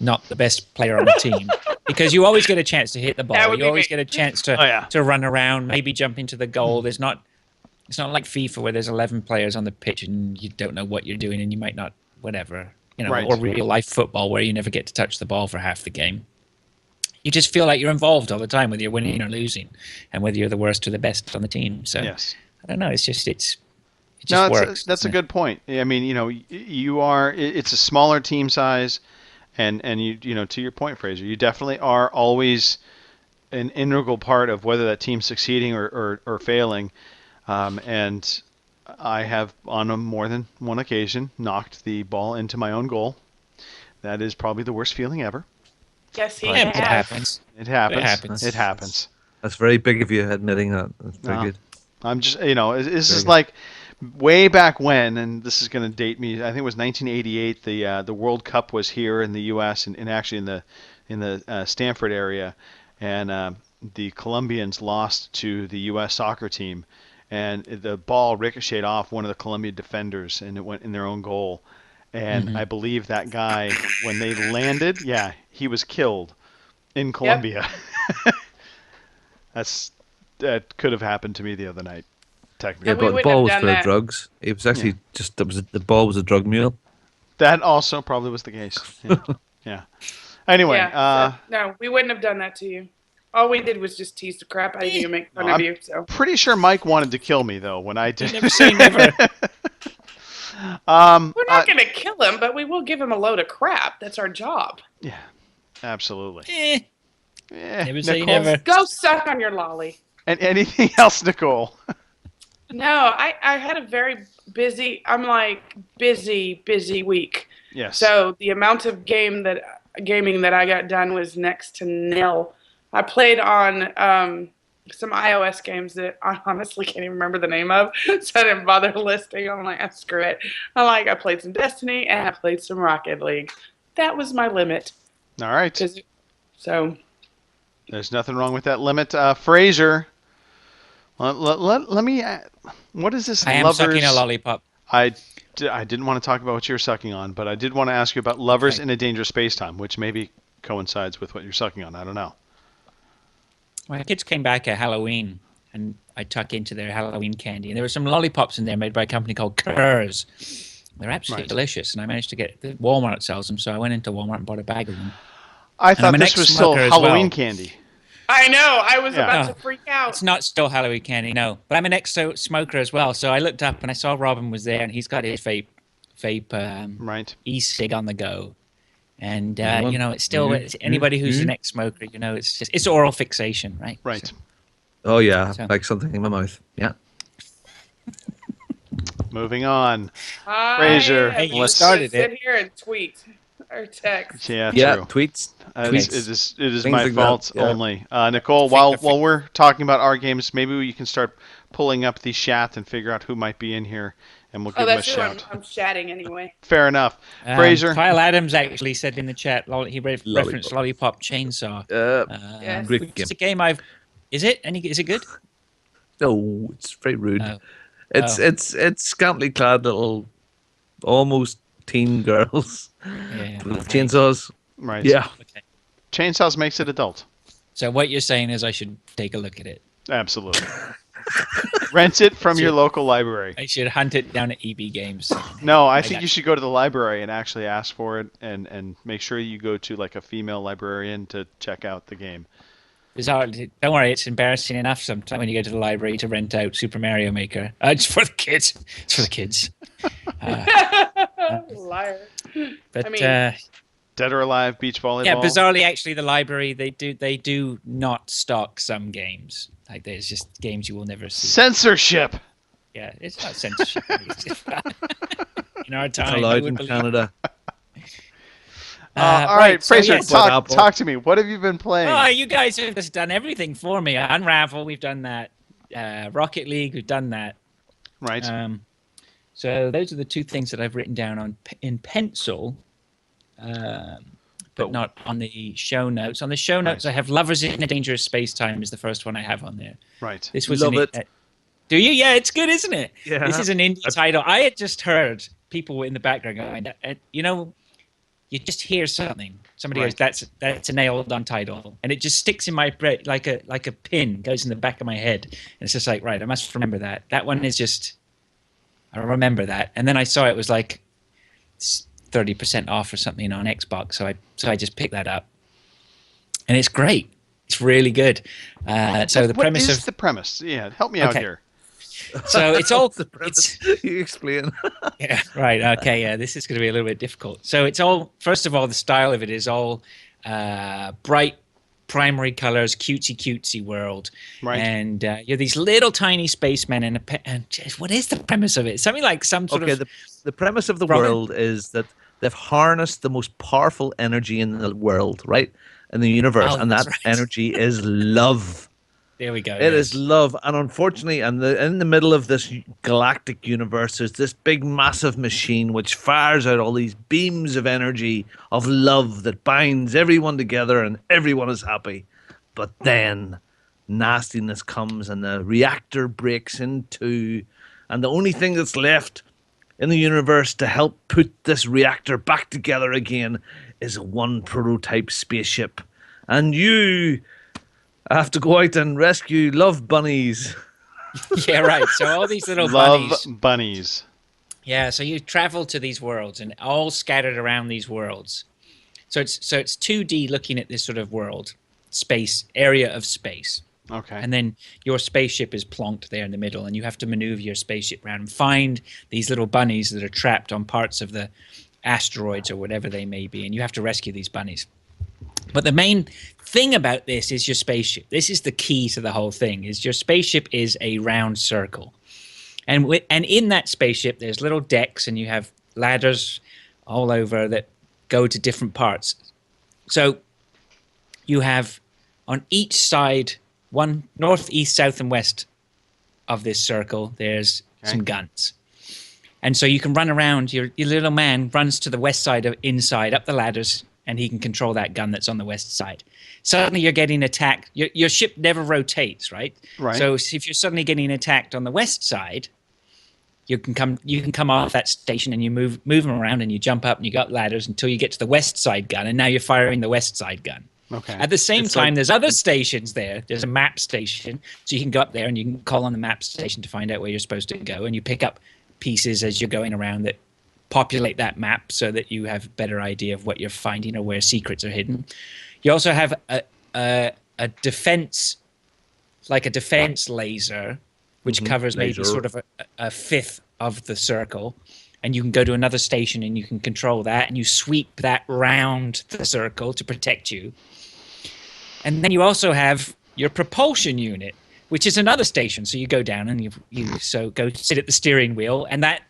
not the best player on the team. Because you always get a chance to hit the That ball. would You be always me. get a chance to Oh, yeah. to run around, maybe jump into the goal. It's not like FIFA where there's 11 players on the pitch and you don't know what you're doing and you might not, whatever, Right. or real life football where you never get to touch the ball for half the game. You just feel like you're involved all the time, whether you're winning or losing, and whether you're the worst or the best on the team. So Yes. I don't know. It just No, works. that's a good point. I mean, you are. It's a smaller team size, and to your point, Fraser, you definitely are always an integral part of whether that team's succeeding or failing. And I have, on more than one occasion, knocked the ball into my own goal. That is probably the worst feeling ever. Yes, he Yeah, it has. happens. It happens. It happens. It happens. That's very big of you admitting that. That's very No. good. I'm just, this is good. like way back when, and this is going to date me. I think it was 1988. The World Cup was here in the U.S. and actually in the Stanford area, and the Colombians lost to the U.S. soccer team, and the ball ricocheted off one of the Colombian defenders, and it went in their own goal. And I believe that guy, when they landed, he was killed in Colombia. That could have happened to me the other night, technically. Yeah, we but the wouldn't ball have was done full of that. drugs. It was actually the ball was a drug mule. That also probably was the case. Yeah. Yeah. Anyway, No, we wouldn't have done that to you. All we did was just tease the crap out of you and make fun I'm of you. So pretty sure Mike wanted to kill me though when I did. Never say never. we're not going to kill him, but we will give him a load of crap. That's our job. Yeah, absolutely. Never say Nicole? never. Go suck on your lolly. And anything else, Nicole? No, I had a very busy. I'm like busy week. Yes. So the amount of gaming that I got done was next to nil. I played on some iOS games that I honestly can't even remember the name of, so I didn't bother listing. I'm like, screw it. I played some Destiny and I played some Rocket League. That was my limit. All right. So There's nothing wrong with that limit. Fraser, let me. What is this? I am sucking a lollipop. I didn't want to talk about what you're sucking on, but I did want to ask you about Lovers in a Dangerous Space-Time, which maybe coincides with what you're sucking on. I don't know. My kids came back at Halloween, and I tuck into their Halloween candy, and there were some lollipops in there made by a company called Kurz. They're absolutely Right. delicious, and I managed to get Walmart sells them, so I went into Walmart and bought a bag of them. I I'm thought an this was still ex-smoker as Halloween well. candy. I know I was Yeah. about to freak out. It's not still Halloween candy, no. But I'm an ex-smoker as well, so I looked up and I saw Robin was there, and he's got his vape Right. e-cig on the go. And Yeah. it's still it's anybody who's an ex-smoker, it's oral fixation, right? Right. So- Oh yeah, So- like something in my mouth. Yeah. Moving on. I Fraser. am Hey, you just started gonna sit it. here and tweet or text. Yeah. Yeah. True. Tweets. It Tweets. is Things my like that, fault yeah. only. Nicole, while we're talking about our games, maybe you can start pulling up the chat and figure out who might be in here, and we'll Oh, give him a that's who shout. I'm chatting anyway. Fair enough. Fraser. Kyle Adams actually said in the chat, he referenced Lollipop Chainsaw. Yes. Great Which game. is a game I've. Is it? Is it good? No, it's very rude. Oh. It's scantily clad little, almost teen girls Yeah. with chainsaws. Right. Yeah. Okay. Chainsaws makes it adult. So what you're saying is I should take a look at it. Absolutely. Rent it from your local library. I should hunt it down at EB Games. No, I think got you should go to the library and actually ask for it, and make sure you go to like a female librarian to check out the game. Don't worry, it's embarrassing enough sometimes when you go to the library to rent out Super Mario Maker. It's for the kids. It's for the kids. Liar. But I mean- Dead or Alive, beach volleyball. yeah, bizarrely, actually, the library they do not stock some games. Like there's just games you will never see. Censorship. Yeah, it's not censorship. In our It's time, allowed who would in believe- Canada. All right, so Fraser, yes. talk to me. What have you been playing? Oh, you guys have just done everything for me. Unravel, we've done that. Rocket League, we've done that. Right. So those are the two things that I've written down in pencil, but not on the show notes. On the show notes, Right. I have Lovers in a Dangerous Space-Time is the first one I have on there. Right. This was Love it. Do you? Yeah, it's good, isn't it? Yeah. This is an indie title. I had just heard people in the background going, you just hear something. Somebody Right. goes, "That's a nailed-on title," and it just sticks in my brain like a pin goes in the back of my head, and it's just like, right, I must remember that. That one is just, I remember that, and then I saw it was like 30% off or something on Xbox, so I just picked that up, and it's great. It's really good. So the What premise is of the premise? Yeah, help me out Okay. here. so it's all The premise. it's You explain. yeah, right. Okay, yeah, this is going to be a little bit difficult. So it's all, first of all, the style of it is all bright primary colors, cutesy world. Right. And you're these little tiny spacemen and geez, what is the premise of it? Something like some sort Okay, of the premise of the Robin? world is that they've harnessed the most powerful energy in the world, right? In the universe, Oh, and that that's right. energy is love. there we go. It is love, and unfortunately, in the middle of this galactic universe, there's this big, massive machine which fires out all these beams of energy of love that binds everyone together, and everyone is happy. But then, nastiness comes, and the reactor breaks in two, and the only thing that's left in the universe to help put this reactor back together again is one prototype spaceship, and you have to go out and rescue love bunnies. Yeah, right. So all these little Love bunnies. bunnies. Yeah, so you travel to these worlds and all scattered around these worlds. So it's 2D looking at this sort of world, space, area of space. Okay. And then your spaceship is plonked there in the middle, and you have to maneuver your spaceship around and find these little bunnies that are trapped on parts of the asteroids or whatever they may be, and you have to rescue these bunnies. But the main thing about this is your spaceship. This is the key to the whole thing, is your spaceship is a round circle. And in that spaceship, there's little decks, and you have ladders all over that go to different parts. So you have on each side, one north, east, south, and west of this circle, there's some guns. And so you can run around, your little man runs to the west side of inside, up the ladders, and he can control that gun that's on the west side. Suddenly you're getting attacked. Your ship never rotates, right? Right. So if you're suddenly getting attacked on the west side, you can come off that station and you move them around and you jump up and you got ladders until you get to the west side gun, and now you're firing the west side gun. Okay. At the same It's time, like- there's other stations there. There's a map station, so you can go up there and you can call on the map station to find out where you're supposed to go, and you pick up pieces as you're going around that populate that map so that you have a better idea of what you're finding or where secrets are hidden. You also have a defense, like a defense laser, which covers maybe laser. sort of a fifth of the circle. And you can go to another station and you can control that, and you sweep that round the circle to protect you. And then you also have your propulsion unit, which is another station. So you go down and you go sit at the steering wheel, and that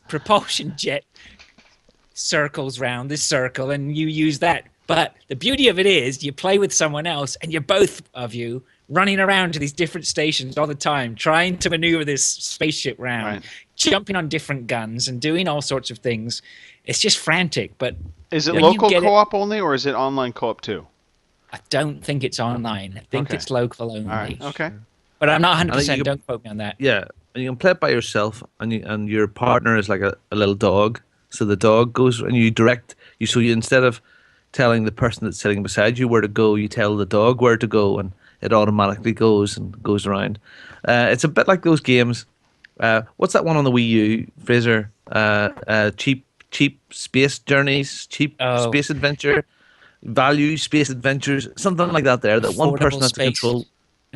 propulsion jet circles round this circle, and you use that. But the beauty of it is you play with someone else, and you're both of you running around to these different stations all the time, trying to maneuver this spaceship round, Right. jumping on different guns and doing all sorts of things. It's just frantic, but Is it when you local get it- co-op only, or is it online co-op too? I don't think it's online. I think Okay. it's local only. All right. Okay. But I'm not 100%. And you- Don't quote me on that. Yeah, and you can play it by yourself, and your partner is like a little dog. So the dog goes, and you direct you. So you instead of telling the person that's sitting beside you where to go, you tell the dog where to go, and it automatically goes around. It's a bit like those games. What's that one on the Wii U, Fraser? Cheap space journeys, cheap Oh. space adventure, value space adventures, something like that. There, that one Affordable person has to space. control.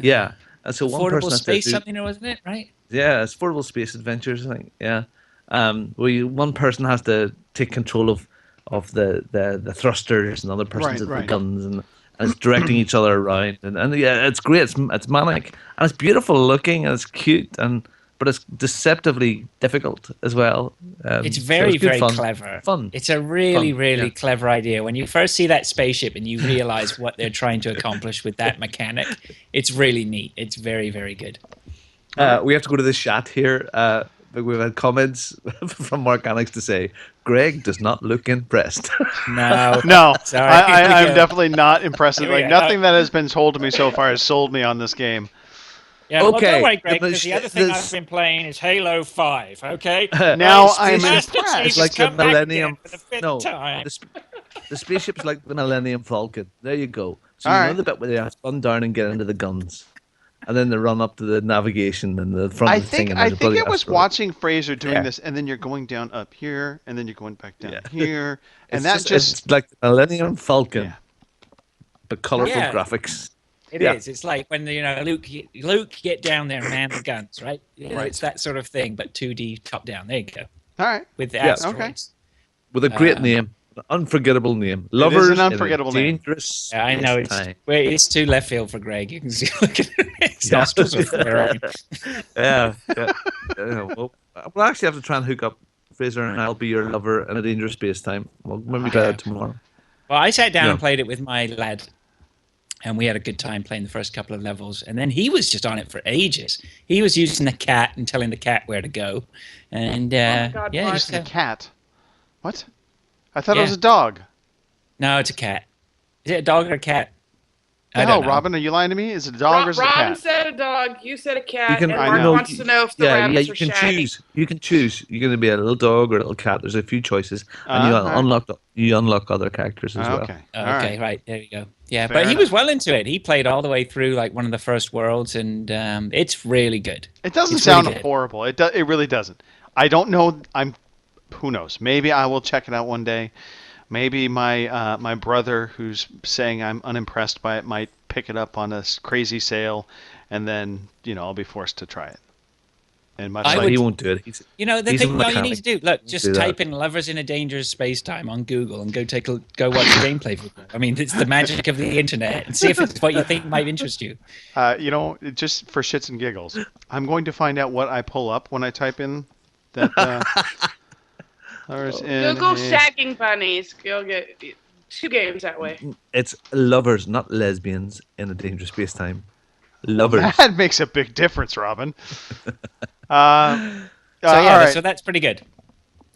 Yeah, and so one Affordable person has space, to do, something, wasn't it? Right? yeah, it's affordable space adventures, I think. Yeah, one person has to take control of the thrusters, and the other person's at Right. the guns, and it's directing each other around, and yeah, it's great. It's manic, and it's beautiful looking, and it's cute, but it's deceptively difficult as well. It's so very, good very fun. clever. Fun. It's a really, Fun, really yeah. clever idea. When you first see that spaceship and you realize what they're trying to accomplish with that mechanic, it's really neat. It's very, very good. We have to go to the chat here. We've had comments from Mark Alex to say Greg does not look impressed. No. No, Sorry, here we I'm go. definitely not impressed. Here we Like go. nothing that has been told to me so far has sold me on this game. Yeah, well, Okay, don't worry, Greg, the because the other thing this- I've been playing is Halo 5, okay? Now Nice. I'm Master impressed. Chief It's has like the come back Millennium. again for the fifth No, time. the spaceship's like the Millennium Falcon. There you go. So All you right. know the bit where they have to run down and get into the guns, and then they run up to the navigation and the front I of the thing. think And I there's a think bloody it was asteroid. watching Fraser doing Yeah. this, and then you're going down up here, and then you're going back down Yeah. here, and It's that's just it's like the Millennium Falcon, Yeah. but colorful Yeah. graphics. It Yeah. is. It's like when Luke get down there and man the guns, right? Right. It's that sort of thing, but 2D top down. There you go. all right. With the Yeah. asteroids. With a great Uh, name, an unforgettable name. an Lovers in a unforgettable name. dangerous Yeah, I know time. it's too left field for Greg. You can see look at his nostrils are flaring. Yeah. Well, we'll actually have to try and hook up, Fraser, and I'll be your lover in a dangerous space time. We'll maybe try that tomorrow. Well, I sat down Yeah. and played it with my lad, and we had a good time playing the first couple of levels. And then he was just on it for ages. He was using the cat and telling the cat where to go. And God, yeah, Mark. just It's a cat. What? I thought it Yeah. was a dog. no, it's a cat. Is it a dog or a cat? I The don't hell, know. Robin? Are you lying to me? Is it a dog or is it a Robin cat? said a dog. You said a cat. You can- and I Mark know. wants to know if the Yeah, rabbits you are can shaggy. choose. You can choose. You're going to be a little dog or a little cat. There's a few choices, and you alright. unlock other characters as well. Okay. Oh, All okay, right. right. There you go. Yeah, Fair but he enough. was well into it. He played all the way through like one of the first worlds, and it's really good. It doesn't It's really sound good. horrible. It really doesn't. I don't know. Who knows? Maybe I will check it out one day. Maybe my my brother, who's saying I'm unimpressed by it, might pick it up on a crazy sale, and then I'll be forced to try it. And much I But like he won't do it. He's, You know, the He's a thing all you mechanic. need to do, look, just do that. type in "lovers in a dangerous space time" on Google and go watch a gameplay video. I mean, it's the magic of the internet, and see if it's what you think might interest you. just for shits and giggles, I'm going to find out what I pull up when I type in that. Lovers in Google a- shagging bunnies. You'll get 2 games that way. it's lovers, not lesbians, in a dangerous space time. Lovers. That makes a big difference, Robin. So all yeah, right. so that's pretty good.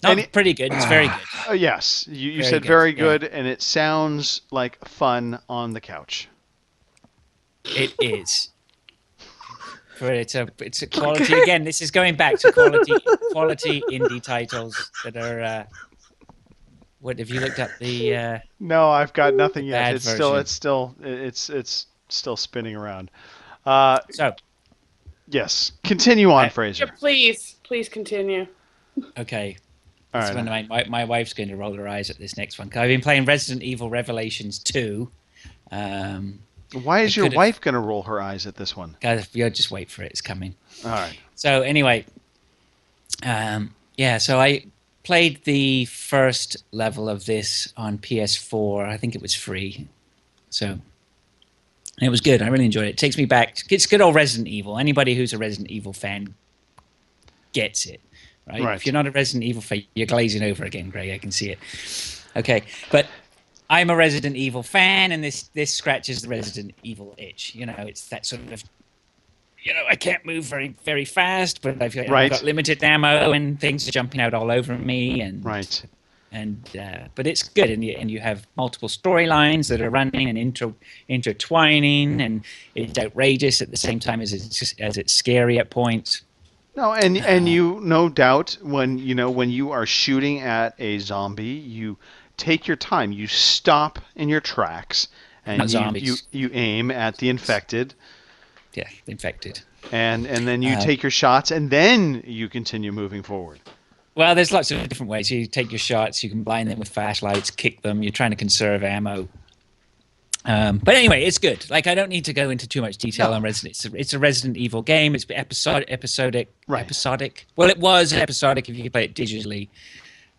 Not Any- pretty good. It's very good. Yes, you Very said good, very yeah. good, and it sounds like fun on the couch. It is. But it's a quality again. This is going back to quality indie titles that are. What have you looked up the? No, I've got nothing yet. Bad It's still spinning around. So Yes, continue on, Right. Fraser. Yeah, please continue. okay. All That's right. when my wife's going to roll her eyes at this next one. 'Cause I've been playing Resident Evil Revelations 2. Why is I your could've- wife going to roll her eyes at this one? Guys, you'll just wait for it. It's coming. All right. So anyway, so I played the first level of this on PS4. I think it was free. So and it was good. I really enjoyed it. It takes me back. It's good old Resident Evil. Anybody who's a Resident Evil fan gets it, right? Right. If you're not a Resident Evil fan, you're glazing over again, Greg. I can see it. Okay, but I'm a Resident Evil fan, and this scratches the Resident Evil itch. You know, it's that sort of, I can't move very fast, but I've got limited ammo, and things are jumping out all over me, and Right. But it's good, and you have multiple storylines that are running and intertwining, and it's outrageous at the same time as it's scary at points. No, and you no doubt when you are shooting at a zombie, you take your time. You stop in your tracks, and you aim at the infected. Yeah, infected. And then you take your shots, and then you continue moving forward. Well, there's lots of different ways. You take your shots, you can blind them with flashlights, kick them. You're trying to conserve ammo. But anyway, it's good. Like, I don't need to go into too much detail on Resident. It's a Resident Evil game. It's episodic. Right. Episodic. Well, it was episodic if you could play it digitally.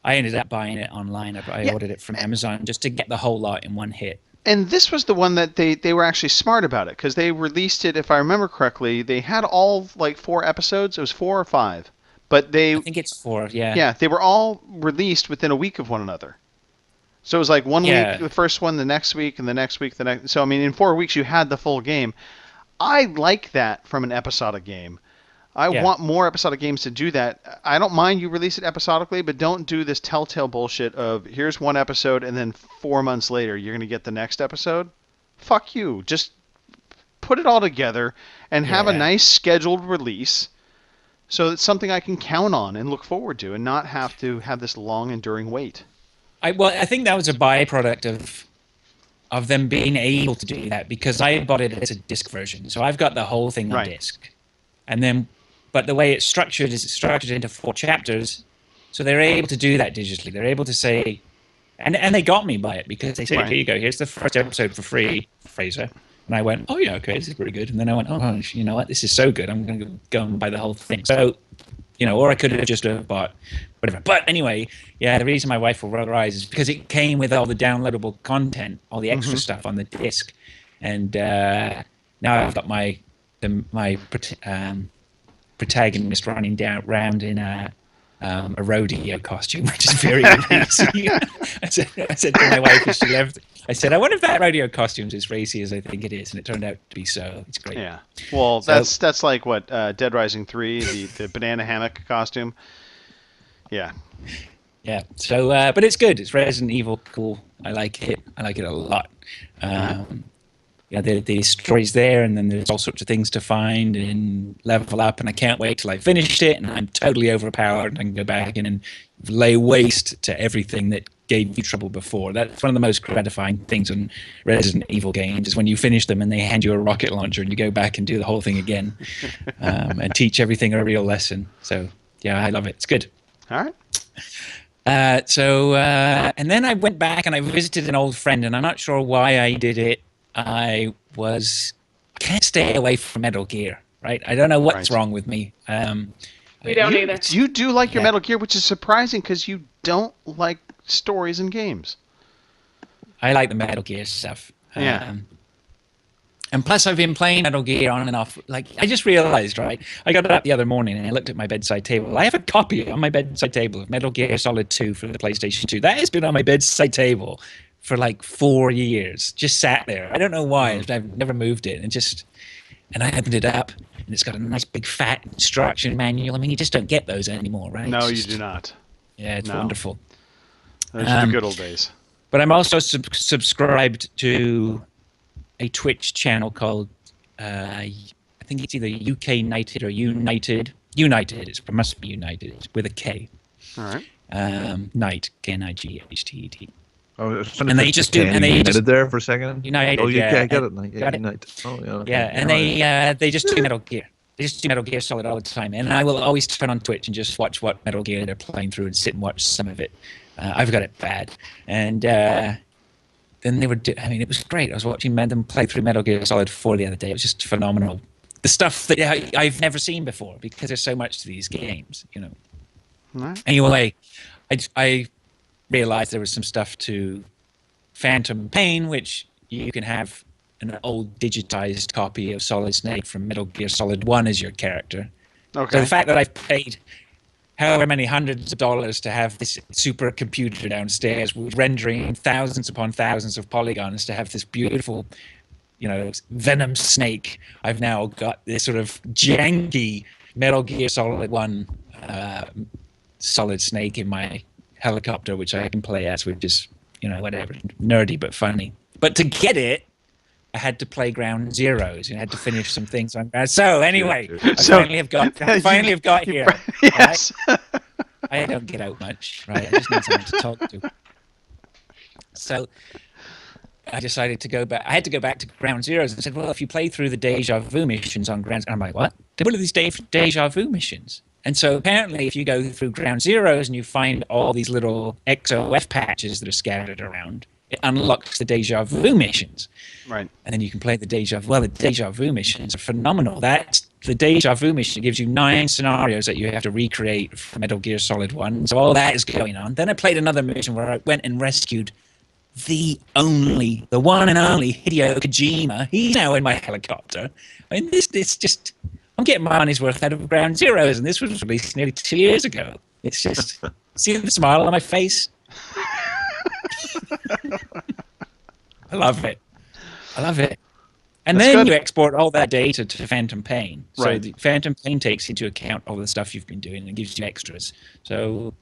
I ended up buying it online. I ordered it from Amazon just to get the whole lot in one hit. And this was the one that they were actually smart about it, because they released it, if I remember correctly, they had all 4 episodes. It was 4 or 5. But I think it's 4, yeah. Yeah, they were all released within a week of one another. So it was like one week, the first one, the next week, and the next week, the next. So, I mean, in 4 weeks, you had the full game. I like that from an episodic game. I want more episodic games to do that. I don't mind you release it episodically, but don't do this telltale bullshit of here's one episode and then 4 months later you're going to get the next episode. Fuck you. Just put it all together and have a nice scheduled release so it's something I can count on and look forward to and not have to have this long enduring wait. I think that was a byproduct of them being able to do that, because I bought it as a disc version. So I've got the whole thing on disc. And then, but the way it's structured is it's structured into 4 chapters. So they're able to do that digitally. They're able to say, and they got me by it, because they said, here you go, here's the first episode for free, Fraser. And I went, oh yeah, okay, this is pretty good. And then I went, oh, you know what, this is so good, I'm going to go and buy the whole thing. So, or I could have just bought whatever. But anyway, the reason my wife will roll her eyes is because it came with all the downloadable content, all the extra stuff on the disc. And now I've got my protagonist running around in a rodeo costume, which is very racy. I said to my wife as she left, I said, I wonder if that rodeo costume's as racy as I think it is, and it turned out to be so. It's great. Yeah. Well, that's like what Dead Rising 3, the banana hammock costume. Yeah. Yeah. So, but it's good. It's Resident Evil, cool. I like it. I like it a lot. The story's there, and then there's all sorts of things to find and level up, and I can't wait till I finished it, and I'm totally overpowered, and I can go back in and lay waste to everything that gave you trouble before. That's one of the most gratifying things in Resident Evil games, is when you finish them and they hand you a rocket launcher and you go back and do the whole thing again, and teach everything a real lesson. So, yeah, I love it. It's good. All right. And then I went back and I visited an old friend, and I'm not sure why I did it. I can't stay away from Metal Gear, right? I don't know what's wrong with me. We don't either. You do like your Metal Gear, which is surprising because you don't like stories in games. I like the Metal Gear stuff. Yeah. And plus, I've been playing Metal Gear on and off. Like, I just realized, right? I got up the other morning and I looked at my bedside table. I have a copy on my bedside table of Metal Gear Solid 2 for the PlayStation 2. That has been on my bedside table for like 4 years. Just sat there. I don't know why. I've never moved it. And I opened it up, and it's got a nice big fat instruction manual. I mean, you just don't get those anymore, right? No, you do not. Yeah, it's wonderful. Those are the good old days. But I'm also subscribed to a Twitch channel called, I think it's either UK United or United. United. It must be United with a K. All right. Knight, K-N-I-G-H-T-E-T. Oh, and they just do, and they just there for a second. United. Oh, yeah, I get it. Got United. Oh, yeah. Okay. Yeah, and they just do Metal Gear. They just do Metal Gear Solid all the time, and I will always turn on Twitch and just watch what Metal Gear they're playing through and sit and watch some of it. I've got it bad, and then they were. It was great. I was watching them play through Metal Gear Solid 4 the other day. It was just phenomenal. The stuff that I've never seen before, because there's so much to these games, Right. Anyway, I realized there was some stuff to Phantom Pain, which you can have an old digitized copy of Solid Snake from Metal Gear Solid 1 as your character. Okay. So the fact that I've paid however many hundreds of dollars to have this supercomputer downstairs rendering thousands upon thousands of polygons to have this beautiful, Venom snake. I've now got this sort of janky Metal Gear Solid 1 Solid Snake in my helicopter, which I can play as, which is, whatever, nerdy but funny. But to get it, I had to play Ground Zeroes and had to finish some things on Ground. So anyway, I finally have got here. Yes. Right? I don't get out much, right? I just need someone to talk to. So I decided to go back. I had to go back to Ground Zeroes and said, well, if you play through the Deja Vu missions on Ground Zeroes, I'm like, what? What are these Deja Vu missions? And so apparently if you go through Ground Zeroes and you find all these little XOF patches that are scattered around, it unlocks the Deja Vu missions. Right. And then you can play the Deja Vu. Well, the Deja Vu missions are phenomenal. The Deja Vu mission gives you 9 scenarios that you have to recreate from Metal Gear Solid 1. So all that is going on. Then I played another mission where I went and rescued the one and only Hideo Kojima. He's now in my helicopter. I mean, it's just, I'm getting my money's worth out of Ground Zeroes, and this was released nearly 2 years ago. It's just, see the smile on my face? I love it. And That's then good. you export all that data to Phantom Pain. So Right. the Phantom Pain takes into account all the stuff you've been doing and gives you extras. So,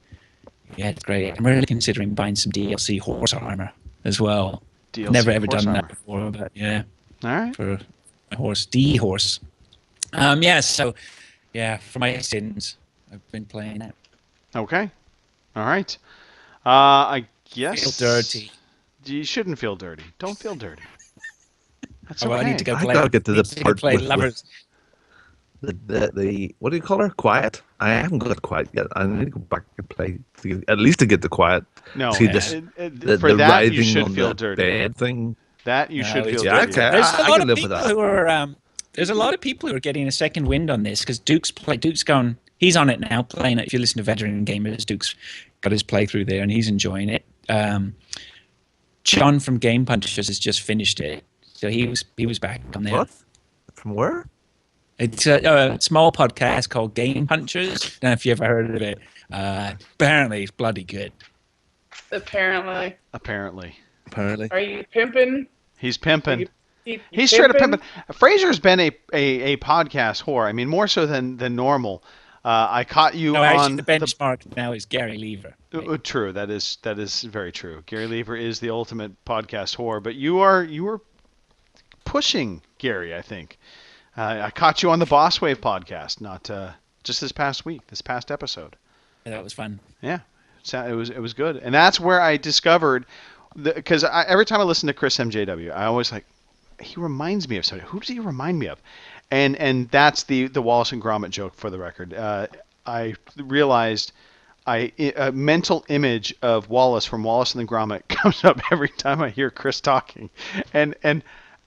yeah, it's great. I'm really considering buying some DLC horse armor as well. DLC Never ever horse done armor. that before, but yeah, All right. for my horse, D-horse. So, for my sins, I've been playing it. Okay. All right. I guess. Feel dirty. You shouldn't feel dirty. Don't feel dirty. That's okay. I need to go I play. gotta get to the need to go part play with- Lovers. The what do you call her? Quiet. I haven't got quiet yet. I need to go back and play at least to get the quiet. No, See this, for that you writhing should on feel the dirty. bed thing. That you should feel yeah, dirty. okay. There's I a lot can of live with people that. who are. There's a lot of people who are getting a second wind on this because Duke's gone. He's on it now, playing it. If you listen to Veteran Gamers, Duke's got his playthrough there, and he's enjoying it. John from Game Punchers has just finished it, so he was back on there. What? From where? It's a small podcast called Game Punchers. I don't know if you ever heard of it. Apparently, it's bloody good. Apparently. Apparently. Are you pimping? He's pimping. You He's straight up pimping. Fraser's been a podcast whore. I mean, more so than normal. I caught you No, on actually, the benchmark now is Gary Lever. Right? True. That is very true. Gary Lever is the ultimate podcast whore, but you were pushing Gary, I think. I caught you on the Boss Wave podcast, not just this past episode. Yeah, that was fun. Yeah, it was good, and that's where I discovered because every time I listen to Chris MJW, I always he reminds me of somebody. Who does he remind me of? And that's the Wallace and Gromit joke for the record. I realized a mental image of Wallace from Wallace and the Gromit comes up every time I hear Chris talking, and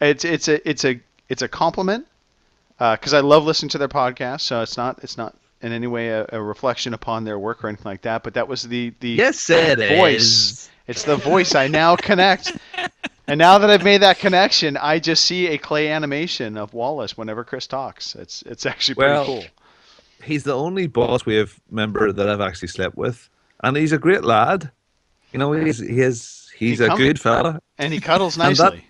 it's a compliment because I love listening to their podcast. So it's not in any way a reflection upon their work or anything like that. But that was the Yes, it voice. is. It's the voice I now connect. And now that I've made that connection, I just see a clay animation of Wallace whenever Chris talks. It's actually pretty cool. He's the only Boss Wave member that I've actually slept with, and he's a great lad. You know, he's a good fella, And he cuddles And that- nicely.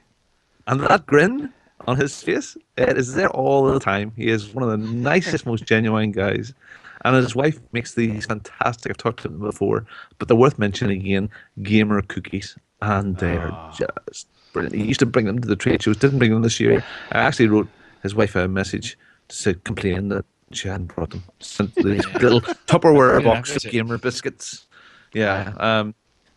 and that grin on his face, it is there all the time. He is one of the nicest, most genuine guys. And his wife makes these fantastic. I've talked to them before, but they're worth mentioning again. Gamer cookies, and they're just brilliant. He used to bring them to the trade shows. Didn't bring them this year. I actually wrote his wife a message to complain that she hadn't brought them. Sent these little Tupperware Yeah, box of that's it. gamer biscuits. Yeah.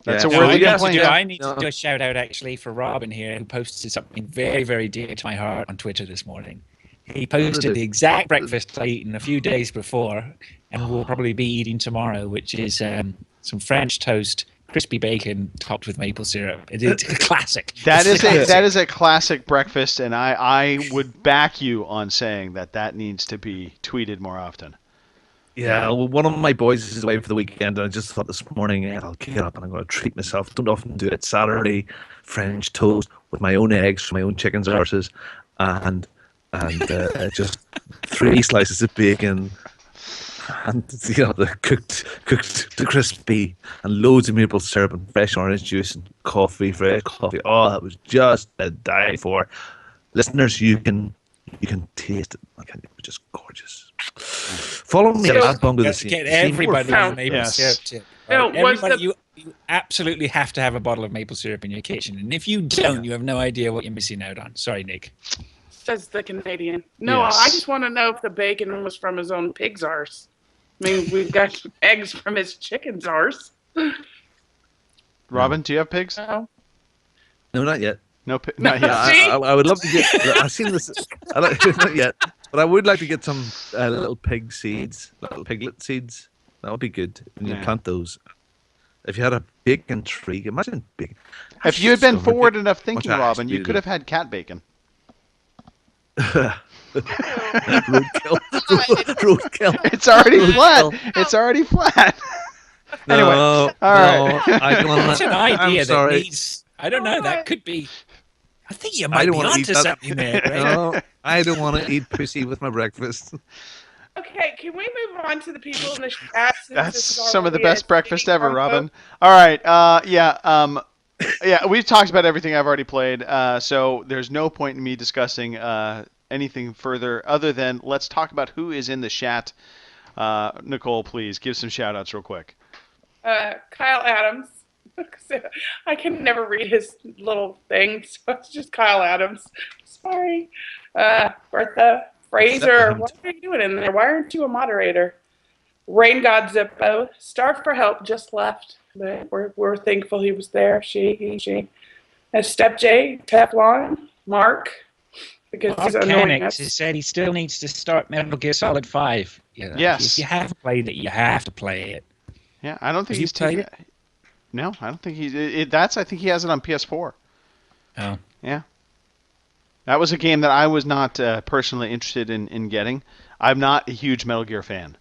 That's yeah. a worthy I complaint. need to do a shout out actually for Robin here, who posted something very, very dear to my heart on Twitter this morning. He posted the exact breakfast I eaten a few days before, and will probably be eating tomorrow, which is some French toast, crispy bacon topped with maple syrup. It's a classic. That It's is a classic breakfast, and I would back you on saying that needs to be tweeted more often. Yeah, well, one of my boys is away for the weekend, and I just thought this morning, I'll get up and I'm going to treat myself. Don't often do it. Saturday, French toast with my own eggs from my own chicken's arses, and just 3 slices of bacon, And the cooked to crispy, and loads of maple syrup and fresh orange juice and fresh coffee. Oh, that was just to die for. Listeners, you can taste it. It was just gorgeous. Follow me at Bungo the Scene. Get everybody on the maple Yes. syrup tip. No, Right? what's Everybody, the- you absolutely have to have a bottle of maple syrup in your kitchen, and if you don't, you have no idea what you're missing out on. Sorry, Nick. Says the Canadian. No, Yes. I just want to know if the bacon was from his own pig's arse. I mean, we've got eggs from his chicken's arse. Robin, do you have pigs? Oh. No, not yet. No, not yet. See? I would love to get. I've seen this. Not yet, but I would like to get some little pig seeds, little piglet seeds. That would be good when you Yeah. plant those. If you had a bacon tree, imagine bacon. If you had been Discovered forward it. enough thinking, Much Robin, ass you to could do. have had cat bacon. Roadkill. Roadkill. It's already flat. Roadkill. It's already flat. Anyway, No, all right. no, I don't wanna- That's an I'm idea that sorry. needs. I don't know. That could be. I think you I might don't be want to eat onto that. something there, Greg. No, I don't want to eat pussy with my breakfast. Okay, can we move on to the people in the chat? since That's this is some of the already a best breakfast TV ever, combo? Robin. All right. Yeah, we've talked about everything I've already played, so there's no point in me discussing anything further other than let's talk about who is in the chat. Nicole, please give some shout outs real quick. Kyle Adams. I can never read his little thing, so it's just Kyle Adams. Sorry. Bertha Fraser. What are you doing in there? Why aren't you a moderator? Rain God Zippo. Starved for Help just left. But we're thankful he was there. She. Step J, Teflon, Mark. Because he's annoying Mechanics has us. said he still needs to start Metal Gear Solid 5. You know, Yes. If you haven't played it, you have to play it. Yeah, I don't think Have you he's played taken. No, I don't think he's. I think he has it on PS4. Oh. Yeah. That was a game that I was not personally interested in getting. I'm not a huge Metal Gear fan.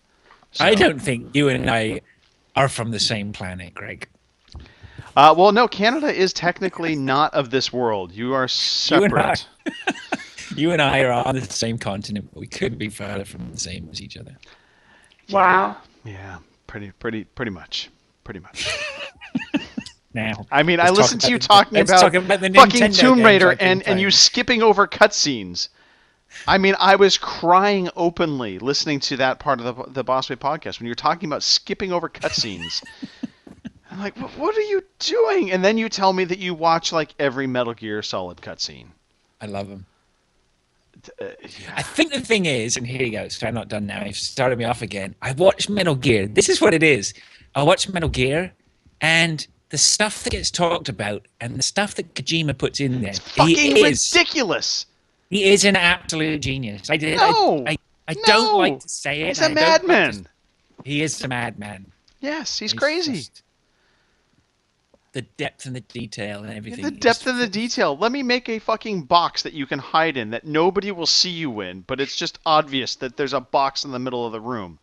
So- I don't think you and I are from the same planet, Greg. Well, no, Canada is technically not of this world. You are You and I. separate. You and I are on the same continent, but we couldn't be further from the same as each other. Wow. Yeah, pretty much. Pretty much. Now, I mean, I let's listened talk to you about talking let's about talk about the fucking Nintendo Tomb games Raider I've been and you playing. skipping over cutscenes. I mean, I was crying openly listening to that part of the Boss Way podcast when you're talking about skipping over cutscenes. I'm like, what are you doing? And then you tell me that you watch like every Metal Gear Solid cutscene. I love them. Yeah. I think the thing is, and here you go, so I'm not done now. You've started me off again. I watched Metal Gear. This is what it is. I watch Metal Gear, and the stuff that gets talked about and the stuff that Kojima puts in there, Fucking ridiculous. he is an absolute genius. I No, don't no. like to say it. He's a and I don't like madman. to- He is a madman. Yes, he's He's crazy. just- the depth and the detail and everything. The is- depth and the detail. Let me make a fucking box that you can hide in that nobody will see you in, but it's just obvious that there's a box in the middle of the room.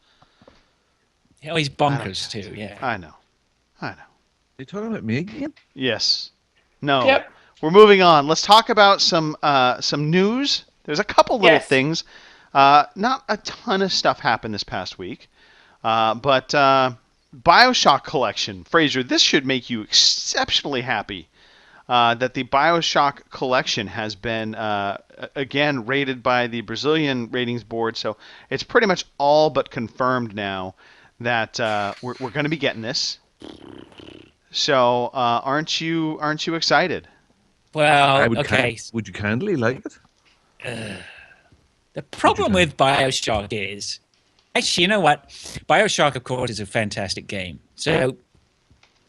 Oh, he's bonkers too. Yeah. I know. Are you talking about me again? Yes. No. Yep. We're moving on. Let's talk about some news. There's a couple little Yes. things. Not a ton of stuff happened this past week, but BioShock Collection. Fraser, this should make you exceptionally happy that the BioShock Collection has been again rated by the Brazilian ratings board. So it's pretty much all but confirmed now that we're going to be getting this. So aren't you excited? Well, I would okay. would you kindly like it? The problem with BioShock is, actually, you know what? BioShock, of course, is a fantastic game. So,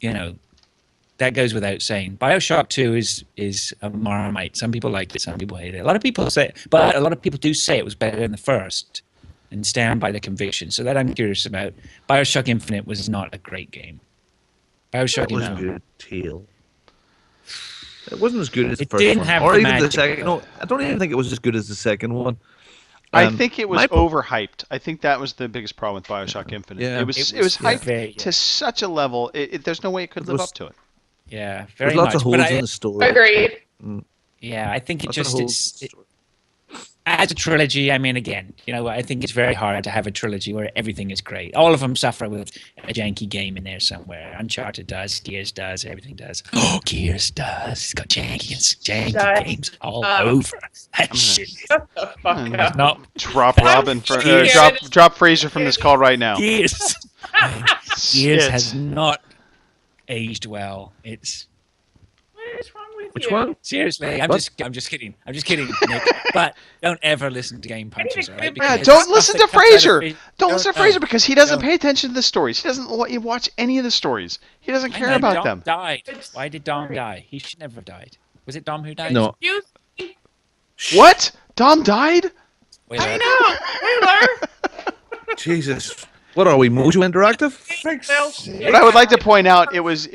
you know, that goes without saying. BioShock 2 is a Marmite. Some people like it, some people hate it. A lot of people say, but a lot of people do say it was better than the first and stand by the conviction. So that I'm curious about. BioShock Infinite was not a great game. BioShock It was a Infinite. good tale. It wasn't as good as the It first didn't one, have or the even the magic, second. though. No, I don't even think it was as good as the second one. I Um, think it was my pro- overhyped. I think that was the biggest problem with BioShock Infinite. Yeah. It was It it was was hyped very- to such a level. There's no way it could It live was- up to it. Yeah, There's very lots much. of But holes I- in the story. Agreed. yeah, I think it Lots of just holes in the it's story. as a trilogy, I mean, again, I think it's very hard to have a trilogy where everything is great. All of them suffer with a janky game in there somewhere. Uncharted does, Gears does, everything does. Oh, Gears does. It's got janky games all over. That shit is Shut the fuck up. not Drop Robin from Gears. drop Fraser from this call right now. Gears. Gears Shit. has not aged well. It's What is wrong with Which you? one? seriously. I'm What? just kidding. I'm just kidding, Nick. But don't ever listen to Game Punches, all right? Yeah, Because don't stuff listen that to comes out of Fraser. it- Don't listen to Fraser no. because he doesn't No. pay attention to the stories. He doesn't watch any of the stories. He doesn't I care know about Dom them. died. It's Why did Dom sorry. die? He should never have died. Was it Dom who died? No. Excuse me? What? Dom died? Wait, I know. Spoiler. Jesus. What are we, Mojo Interactive? Well, But I would like to point out it was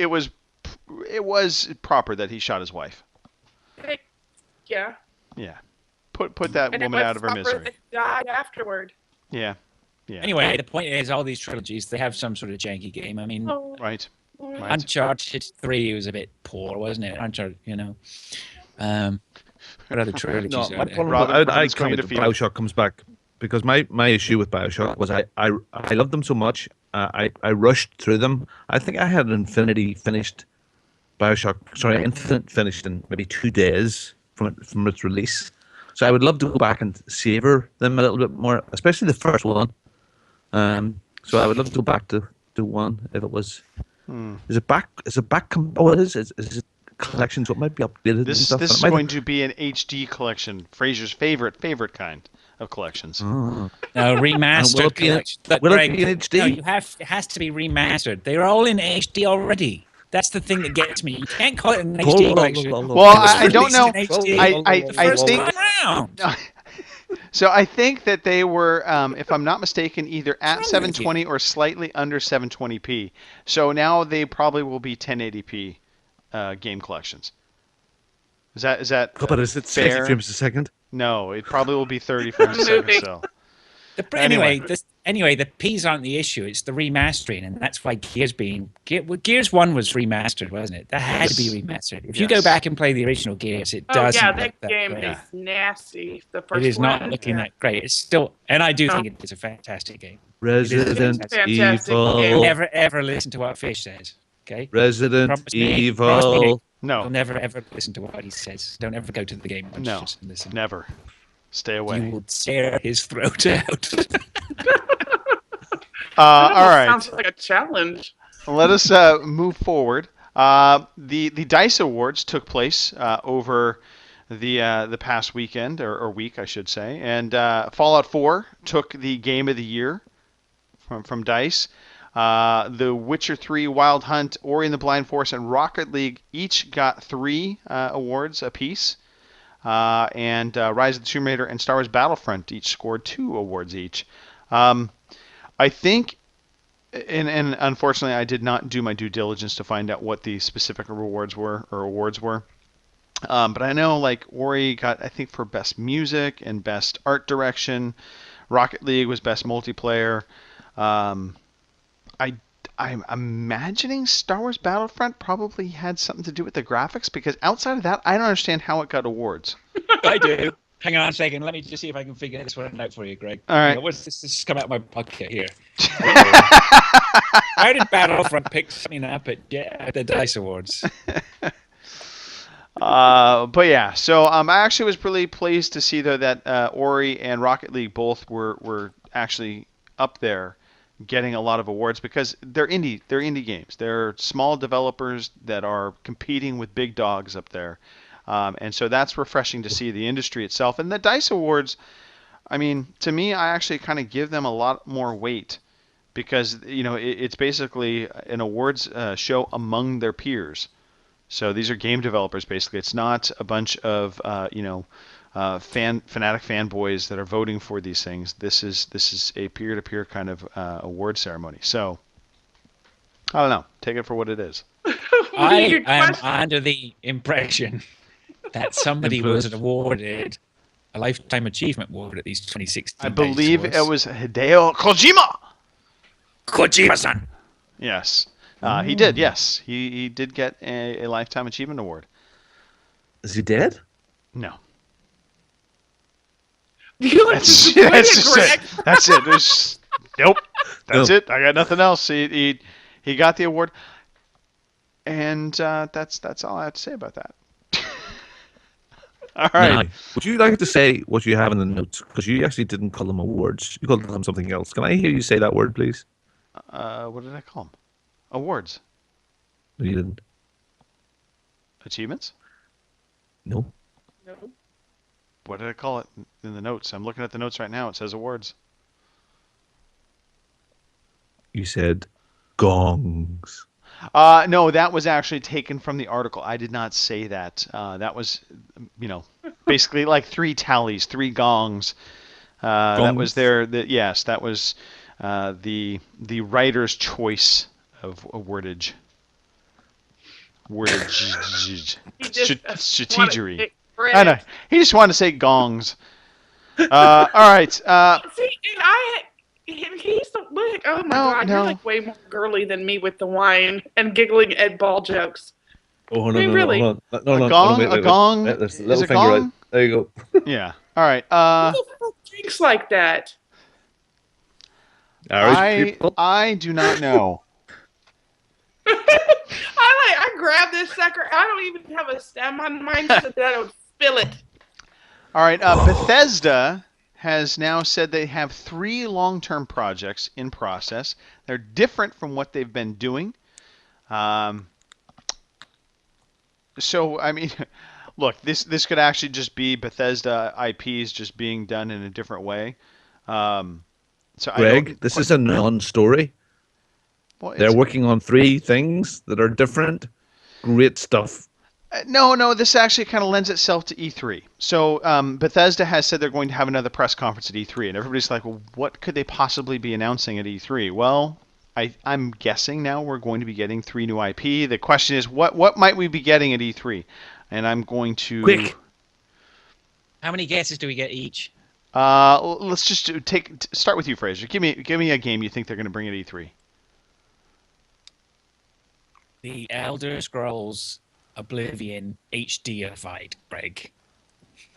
proper that he shot his wife. Yeah. Yeah. Put that And it woman was out of her proper misery. that he died afterward. Yeah. Yeah. Anyway, the point is, all these trilogies, they have some sort of janky game. I mean, Oh, Right. Right. Uncharted 3 was a bit poor, wasn't it? Uncharted, what other trilogies No, are my there? problem, Robin- I Robin's can't wait till undefeated. Bioshock comes back because my issue with Bioshock was I loved them so much. I rushed through them. I think I had Infinite finished in maybe 2 days from its release. So I would love to go back and savor them a little bit more, especially the first one. So I would love to go back to one if it was. Is it back? Oh, it is. Is it collection? So it might be updated. and This stuff. this It is might- going to be an HD collection. Fraser's favorite kind of collections. Oh. No, remastered Will it be in- collection. Look, will it Greg, be in HD? No, it has to be remastered. They're all in HD already. That's the thing that gets me. You can't call it an HD collection. Well, Well, It was I don't released know. in HD I first think time around. so. I think that they were, if I'm not mistaken, either at wrong with 720 or slightly under 720p. So now they probably will be 1080p game collections. Is that But is it 60 fair? frames a second? No, it probably will be 30 frames a second. Movie. So Anyway, the P's aren't the issue. It's the remastering, and that's why Gears 1 was remastered, wasn't it? That had to be remastered. If you go Yes. back and play the original Gears, it Oh doesn't yeah, look that game great. is nasty. The first It is not one. looking Yeah. that great. It's still, and I do think it is a fantastic game. Resident fantastic Evil. game. Never ever listen to what Fish says. Okay. Resident Promise me, Evil. You'll no, never ever listen to what he says. Don't ever go to the game. no, Just listen. never. Stay You away. will tear his throat out. All right. Sounds like a challenge. Let us move forward. The Dice Awards took place over the past weekend or week, I should say, and Fallout 4 took the Game of the Year from Dice. The Witcher 3, Wild Hunt, Ori and the Blind Forest, and Rocket League each got 3 awards apiece. And Rise of the Tomb Raider and Star Wars Battlefront each scored 2 awards each. I think, and unfortunately, I did not do my due diligence to find out what the specific awards were. But I know like Ori got, I think, for best music and best art direction. Rocket League was best multiplayer. I'm imagining Star Wars Battlefront probably had something to do with the graphics because outside of that, I don't understand how it got awards. I do. Hang on a second. Let me just see if I can figure this one out for you, Greg. All right. What's this? This has come out of my pocket here. How did Battlefront pick something up at the Dice Awards? But yeah, so I actually was really pleased to see though that Ori and Rocket League both were actually up there getting a lot of awards because they're indie games. They're small developers that are competing with big dogs up there. And so that's refreshing to see the industry itself. And the DICE Awards, I mean, to me, I actually kind of give them a lot more weight because, it's basically an awards show among their peers. So these are game developers, basically. It's not a bunch of, fanatic fanboys that are voting for these things. This is a peer-to-peer kind of award ceremony. So, I don't know. Take it for what it is. I Your am question- under the impression that somebody was awarded a Lifetime Achievement Award at these 2016 I Dice believe Awards. it was Hideo Kojima. Kojima-san. Yes, he did. Yes, he did get a Lifetime Achievement Award. Is he dead? No. You look That's disappointed, just Greg. it. That's it. Nope. That's No. it. I got nothing else. He got the award, and that's all I have to say about that. All right. Now, would you like to say what you have in the notes? Because you actually didn't call them awards. You called them something else. Can I hear you say that word, please? What did I call them? Awards. No, you didn't. Achievements. No. No. What did I call it in the notes? I'm looking at the notes right now. It says awards. You said gongs. No, that was actually taken from the article. I did not say that. That was, basically like 3 tallies, 3 gongs. That was yes, that was the writer's choice of a wordage. Wordage. He just Strategery. wanted I know. He just wanted to say gongs. All right. See, and he's like, oh my God, no. you're like way more girly than me with the wine and giggling at ball jokes. Oh, I mean, really? hold on. No, A gong? wait, A gong? There's a Is little it finger gong? right. There you go. Yeah. All right. Who the fuck drinks like that? Irish people. I do not know. I grab this sucker. I don't even have a stem on mine so that I would spill it. All right. Bethesda has now said they have 3 long-term projects in process. They're different from what they've been doing. So, I mean, look, this could actually just be Bethesda IPs just being done in a different way. Greg, this is a non-story. Well, They're working on 3 things that are different. Great stuff. No, this actually kind of lends itself to E3. So Bethesda has said they're going to have another press conference at E3, and everybody's like, well, what could they possibly be announcing at E3? Well, I'm guessing now we're going to be getting 3 new IP. The question is, what might we be getting at E3? And I'm going to... Quick. How many guesses do we get each? Let's just start with you, Fraser. Give me a game you think they're going to bring at E3. The Elder Scrolls Oblivion HDified, Greg.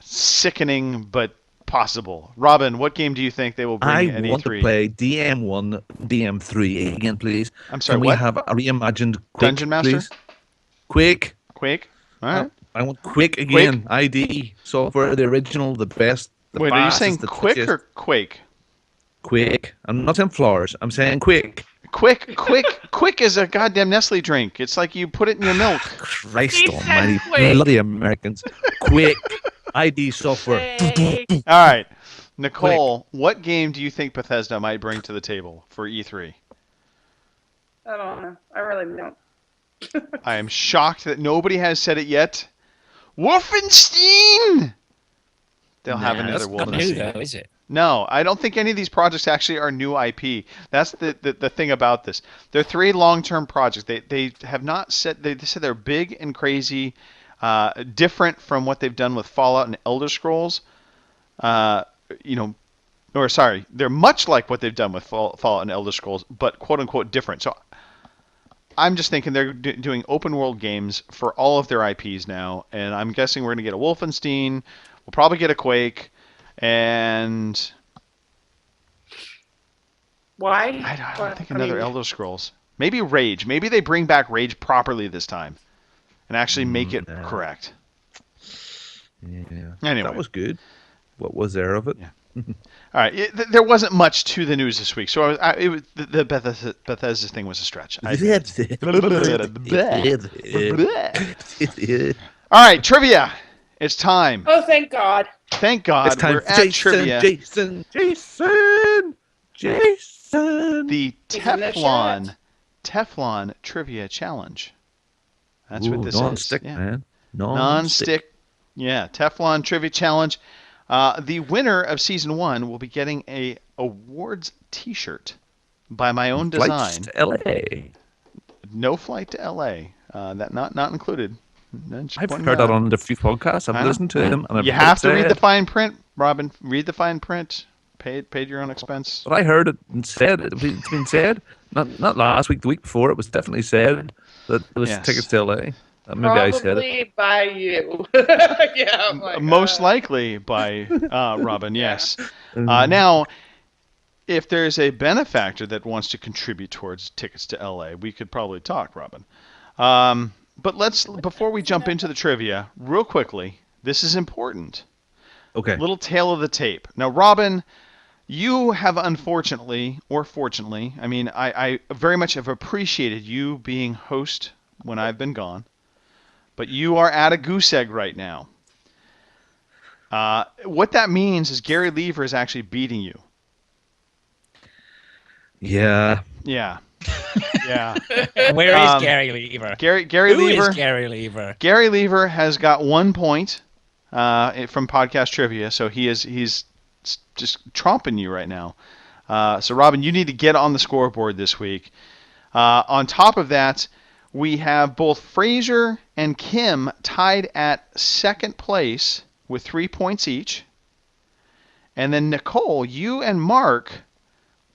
Sickening, but possible. Robin, what game do you think they will bring at I want E3? to play DM1, DM3 again, please. I'm sorry, Can we what? have a reimagined Quake, Dungeon Master? please? Quake. Quake? All right. I want Quake again. ID software, the original, the best. The Wait, are you fastest, saying the Quick touchiest. or Quake? Quake? I'm not saying flowers. I'm saying Quake. Quick is a goddamn Nestle drink. It's like you put it in your milk. Christ He almighty. said Quake. Bloody Americans. Quake. ID software. Hey. All right. Nicole, what game do you think Bethesda might bring to the table for E3? I don't know. I really don't. I am shocked that nobody has said it yet. Wolfenstein! They'll have Nah, another That's not new, Wolfenstein. though, is it? No, I don't think any of these projects actually are new IP. That's the thing about this. They're 3 long-term projects. They have not said they said they're big and crazy, different from what they've done with Fallout and Elder Scrolls. They're much like what they've done with Fallout and Elder Scrolls, but quote unquote different. So I'm just thinking they're doing open world games for all of their IPs now, and I'm guessing we're going to get a Wolfenstein. We'll probably get a Quake. And Why? I don't think another Elder Scrolls. Maybe Rage. Maybe they bring back Rage properly this time and actually make it no. correct. Yeah. Anyway. That was good. What was there of it? Yeah. All right. There wasn't much to the news this week, so the Bethesda thing was a stretch. All right, trivia. It's time. Oh, thank God. Thank God. It's time We're for at trivia. Jason. The He's in the Teflon Trivia Challenge. That's what this non-stick, is. Yeah. man. Non-stick. Yeah, Teflon Trivia Challenge. The winner of Season 1 will be getting a awards T-shirt by my own Flights design. to LA. No flight to LA. That not included. I've heard that on a few podcasts. I've listened to them. And I've You have to read the said- fine print, Robin. Read the fine print. Paid your own expense. But I heard it and said it's been said. Not last week, the week before. It was definitely said that there was Yes. tickets to LA. Maybe I said it. Probably by you. Yeah. I'm like, Most likely by Robin, Yeah. yes. Now, if there's a benefactor that wants to contribute towards tickets to LA, we could probably talk, Robin. But before we jump into the trivia, real quickly, this is important. Okay. Little tail of the tape. Now, Robin, you have unfortunately, or fortunately, I mean, I very much have appreciated you being host when I've been gone, but you are at a goose egg right now. What that means is Gary Lever is actually beating you. Yeah. Yeah. Yeah. Where is Gary Lever? Gary Who Lever. is Gary Lever? Gary Lever has got 1 point from podcast trivia, so he's just tromping you right now. So Robin, you need to get on the scoreboard this week. On top of that, we have both Fraser and Kim tied at second place with 3 points each, and then Nicole, you and Mark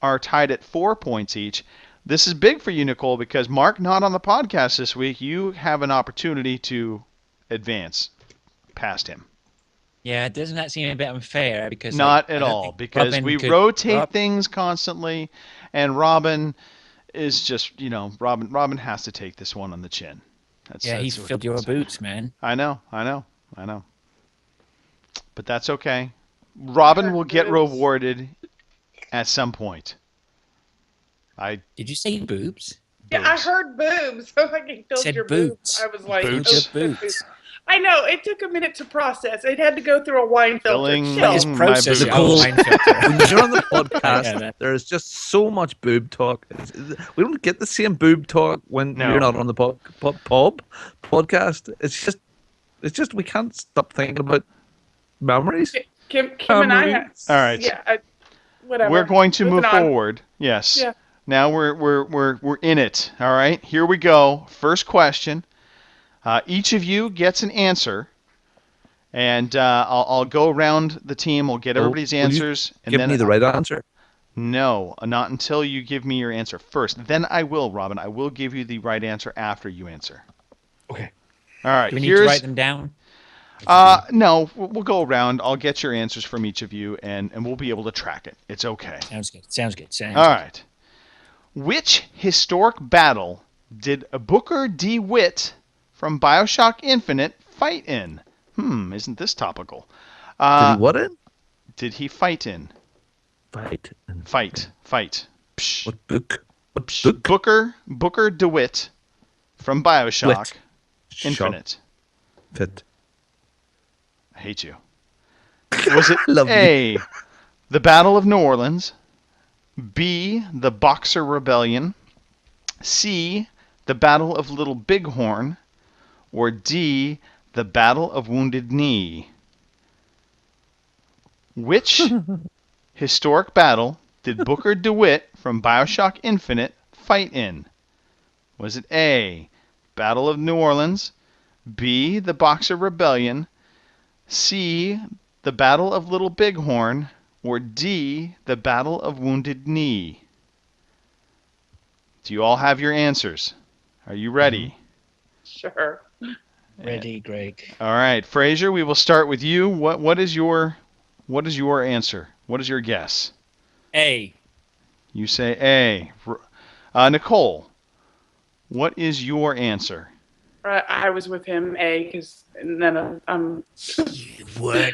are tied at 4 points each. This is big for you, Nicole, because Mark not on the podcast this week. You have an opportunity to advance past him. Yeah, doesn't that seem a bit unfair? Because Not I at don't all, think because Robin we could- rotate Rob- things constantly, and Robin is just, Robin has to take this one on the chin. Yeah, he that's what- filled your boots, man. I know. But that's okay. Robin will get Boobs. rewarded at some point. Did you say boobs? Yeah, I Boobs. heard boobs. So like he filled Said your boots. boobs. I was like, Boots. oh, Your boots. I know. It took a minute to process. It had to go through a wine filter. Filling Shit. my His process boobs. of wine filter. When you're on the Yeah, podcast, that- there is just so much boob talk. We don't get the same boob talk when No. you're not on the podcast. It's just we can't stop thinking about memories. Kim and I. Memories. All right. Yeah. Whatever. We're going to Moving move on. forward. Yes. Yeah. Now we're in it. All right. Here we go. First question. Each of you gets an answer, and I'll go around the team. We'll get everybody's Will you answers, and Give then me the right answer. No, not until you give me your answer first. Then I will, Robin. I will give you the right answer after you answer. Okay. All right. Do we need to write them down? No, we'll go around. I'll get your answers from each of you, and we'll be able to track it. It's okay. Sounds good. All right. Which historic battle did Booker DeWitt from BioShock Infinite fight in? Isn't this topical? Did he what in? Did he fight in? Fight. Fight. Psh. What book? What Psh. book? Booker DeWitt from BioShock Wit. Infinite. Fit. I hate you. Was it Love A, the Battle of New Orleans, B, the Boxer Rebellion, C, the Battle of Little Bighorn, or D, the Battle of Wounded Knee? Which historic battle did Booker DeWitt from BioShock Infinite fight in? Was it A, Battle of New Orleans, B, the Boxer Rebellion, C, the Battle of Little Bighorn, or D, the Battle of Wounded Knee? Do you all have your answers? Are you ready? Sure. Ready, Greg. All right, Fraser, we will start with you. What is your answer? What is your guess? A. You say A. Nicole, what is your answer? I was with him, because then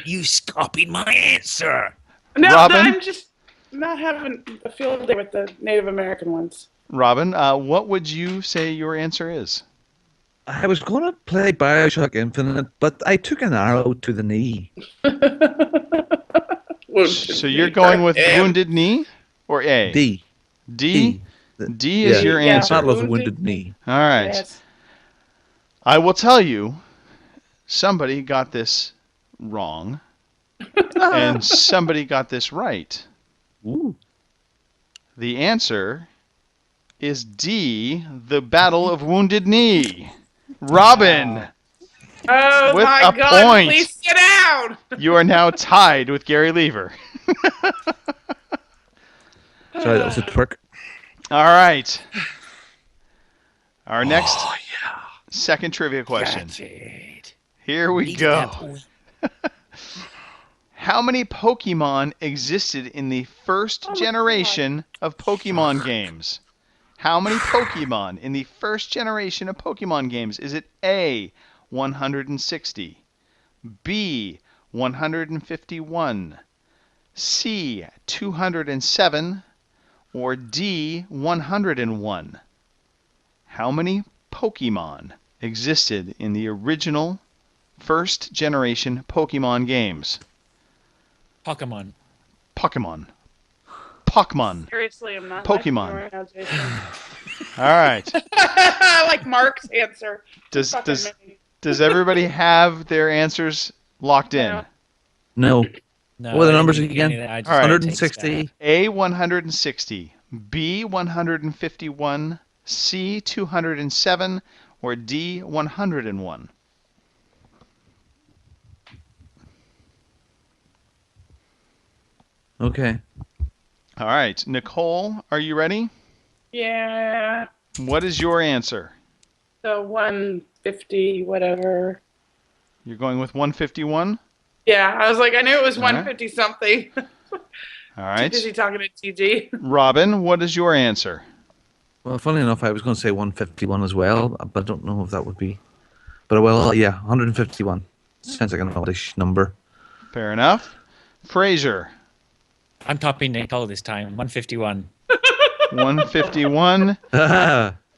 You copied my answer. no, Robin? I'm just not having a field day with the Native American ones. Robin, what would you say your answer is? I was going to play BioShock Infinite, but I took an arrow to the knee. So you're going with Wounded Knee or A? D. D? D is Yeah. your Yeah. answer. Battle of the Wounded- Wounded Knee. All right. Yes. I will tell you, somebody got this wrong, and somebody got this right. Ooh. The answer is D, the Battle of Wounded Knee. Robin, Oh With my a God! point. Please get out. you are now tied with Gary Lever. Sorry, that was a twerk. All right. Our next Second trivia question. Got it. Here we Need go. that point. How many Pokemon existed in the first my generation of Pokemon games? How many Pokemon in the first generation of Pokemon games? Is it A, 160, B, 151, C, 207, or D, 101? How many Pokemon existed in the original first generation Pokemon games? Pokemon. Pokemon. Pokemon. Seriously, I'm not Pokemon. laughing right now, Jason. All right. I like Mark's answer. Does Fucking does me. does everybody have their answers locked in? No. No. No, What are the numbers any- again? any that I just All right. take 160. A 160, B 151, C 207, or D 101? Okay. All right. Nicole, are you ready? Yeah. What is your answer? So 150, whatever. You're going with 151? Yeah, I was like, I knew it was All right. 150 something. All Too right. busy talking to TG. Robin, what is your answer? Well, funny enough, I was going to say 151 as well, but I don't know if that would be. But well, yeah, 151. Sounds like an oddish number. Fair enough. Fraser, I'm topping Nicole this time. 151. 151.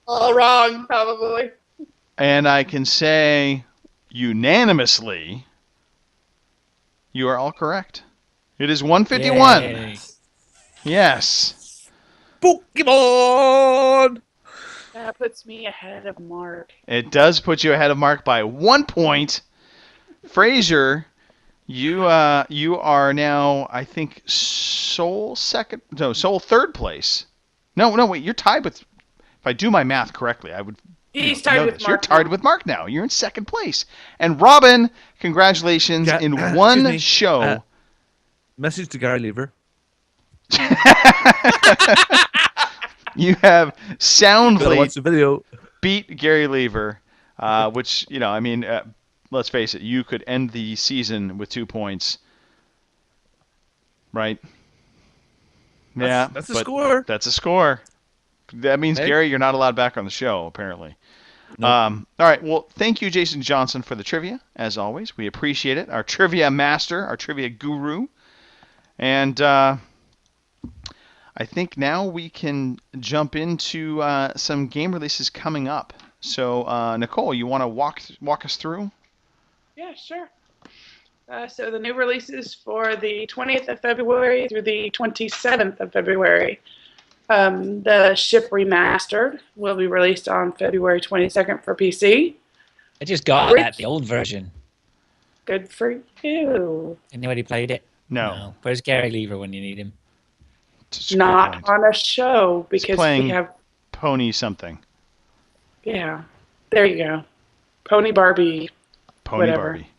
All wrong, probably. And I can say unanimously, you are all correct. It is 151. Yay. Yes. Pokemon! That puts me ahead of Mark. It does put you ahead of Mark by 1 point. Fraser, you are now, I think, sole third place. No, wait, you're tied with, if I do my math correctly, I would He's know tied with this. Mark. You're tied with Mark now. You're in second place. And Robin, congratulations, Yeah, in excuse one me. show. Message to Gary Lever. You have Gotta soundly watch the video. beat Gary Lever, which, let's face it, you could end the season with 2 points. Right? Yeah. That's a but score. That's a score. That means, Hey. Gary, you're not allowed back on the show, apparently. Nope. All right. Well, thank you, Jason Johnson, for the trivia, as always. We appreciate it. Our trivia master, our trivia guru. And I think now we can jump into some game releases coming up. So, Nicole, you want to walk us through? Yeah, sure. So the new releases for the 20th of February through the 27th of February. The Ship Remastered will be released on February 22nd for PC. I just got Rich- that, the old version. Good for you. Anybody played it? No. Where's Gary Lever when you need him? It's a great Not point. on a show because playing- we have, Pony something. yeah, there you go. Pony Barbie. Pony Whatever. Barbie.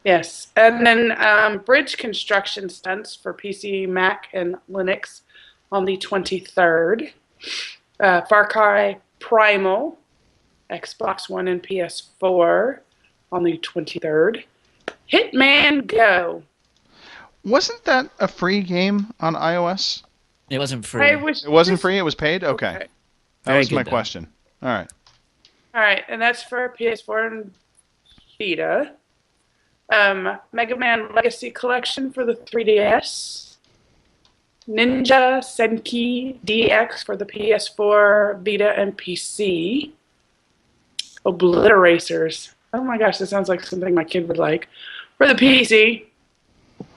Yes. And then Bridge Construction Stunts for PC, Mac, and Linux on the 23rd. Far Cry Primal, Xbox One and PS4 on the 23rd. Hitman Go. Wasn't that a free game on iOS? It wasn't free. I wish It wasn't this- free? It was paid? Okay. That Very was good, my though. question. All right. All right, and that's for PS4 and Vita. Mega Man Legacy Collection for the 3DS. Ninja Senki DX for the PS4, Vita, and PC. Obliteracers. Oh my gosh, that sounds like something my kid would like. For the PC.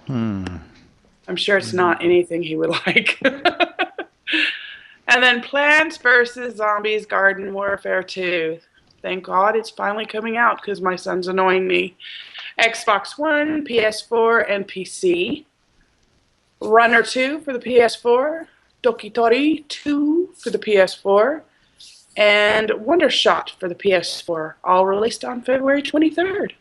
I'm sure it's not anything he would like. And then Plants vs. Zombies Garden Warfare 2. Thank God it's finally coming out because my son's annoying me. Xbox One, PS4, and PC. Runner 2 for the PS4. Dokitori 2 for the PS4. And Wondershot for the PS4. All released on February 23rd.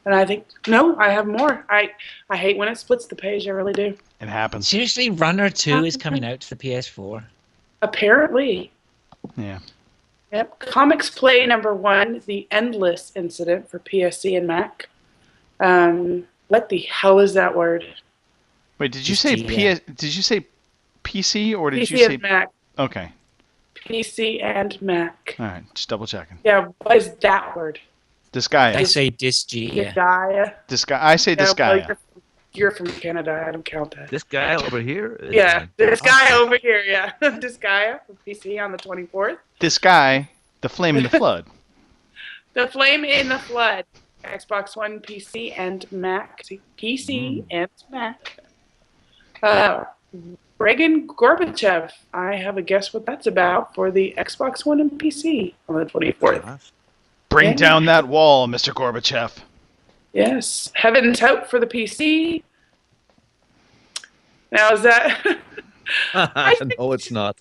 And I think, no, I have more. I hate when it splits the page, I really do. It happens. Seriously, Runner 2 is coming out to the PS4. Apparently. Yeah. Yep. Comics Play #1, The Endless Incident for PSC and Mac. What the hell is that word? Wait, did you Just say the, Did you say PC or did PC you say? and Mac. Okay, PC and Mac. all right, just double checking. Yeah, what is that word? Disgaea. I say Disgaea. Gaia. I say Yeah, well, Disgaea. you're from Canada. I don't count that. This guy over here. Is Yeah, this guy fantastic. over here. Yeah, this guy for PC on the 24th. This guy, the Flame in the Flood. The Flame in the Flood. Xbox One, PC, and Mac. PC and Mac. Reagan Gorbachev. I have a guess what that's about for the Xbox One and PC on the 24th. Bring Yeah. down that wall, Mr. Gorbachev. Yes. Heaven's Hope for the PC. Now, is that... No, it's not.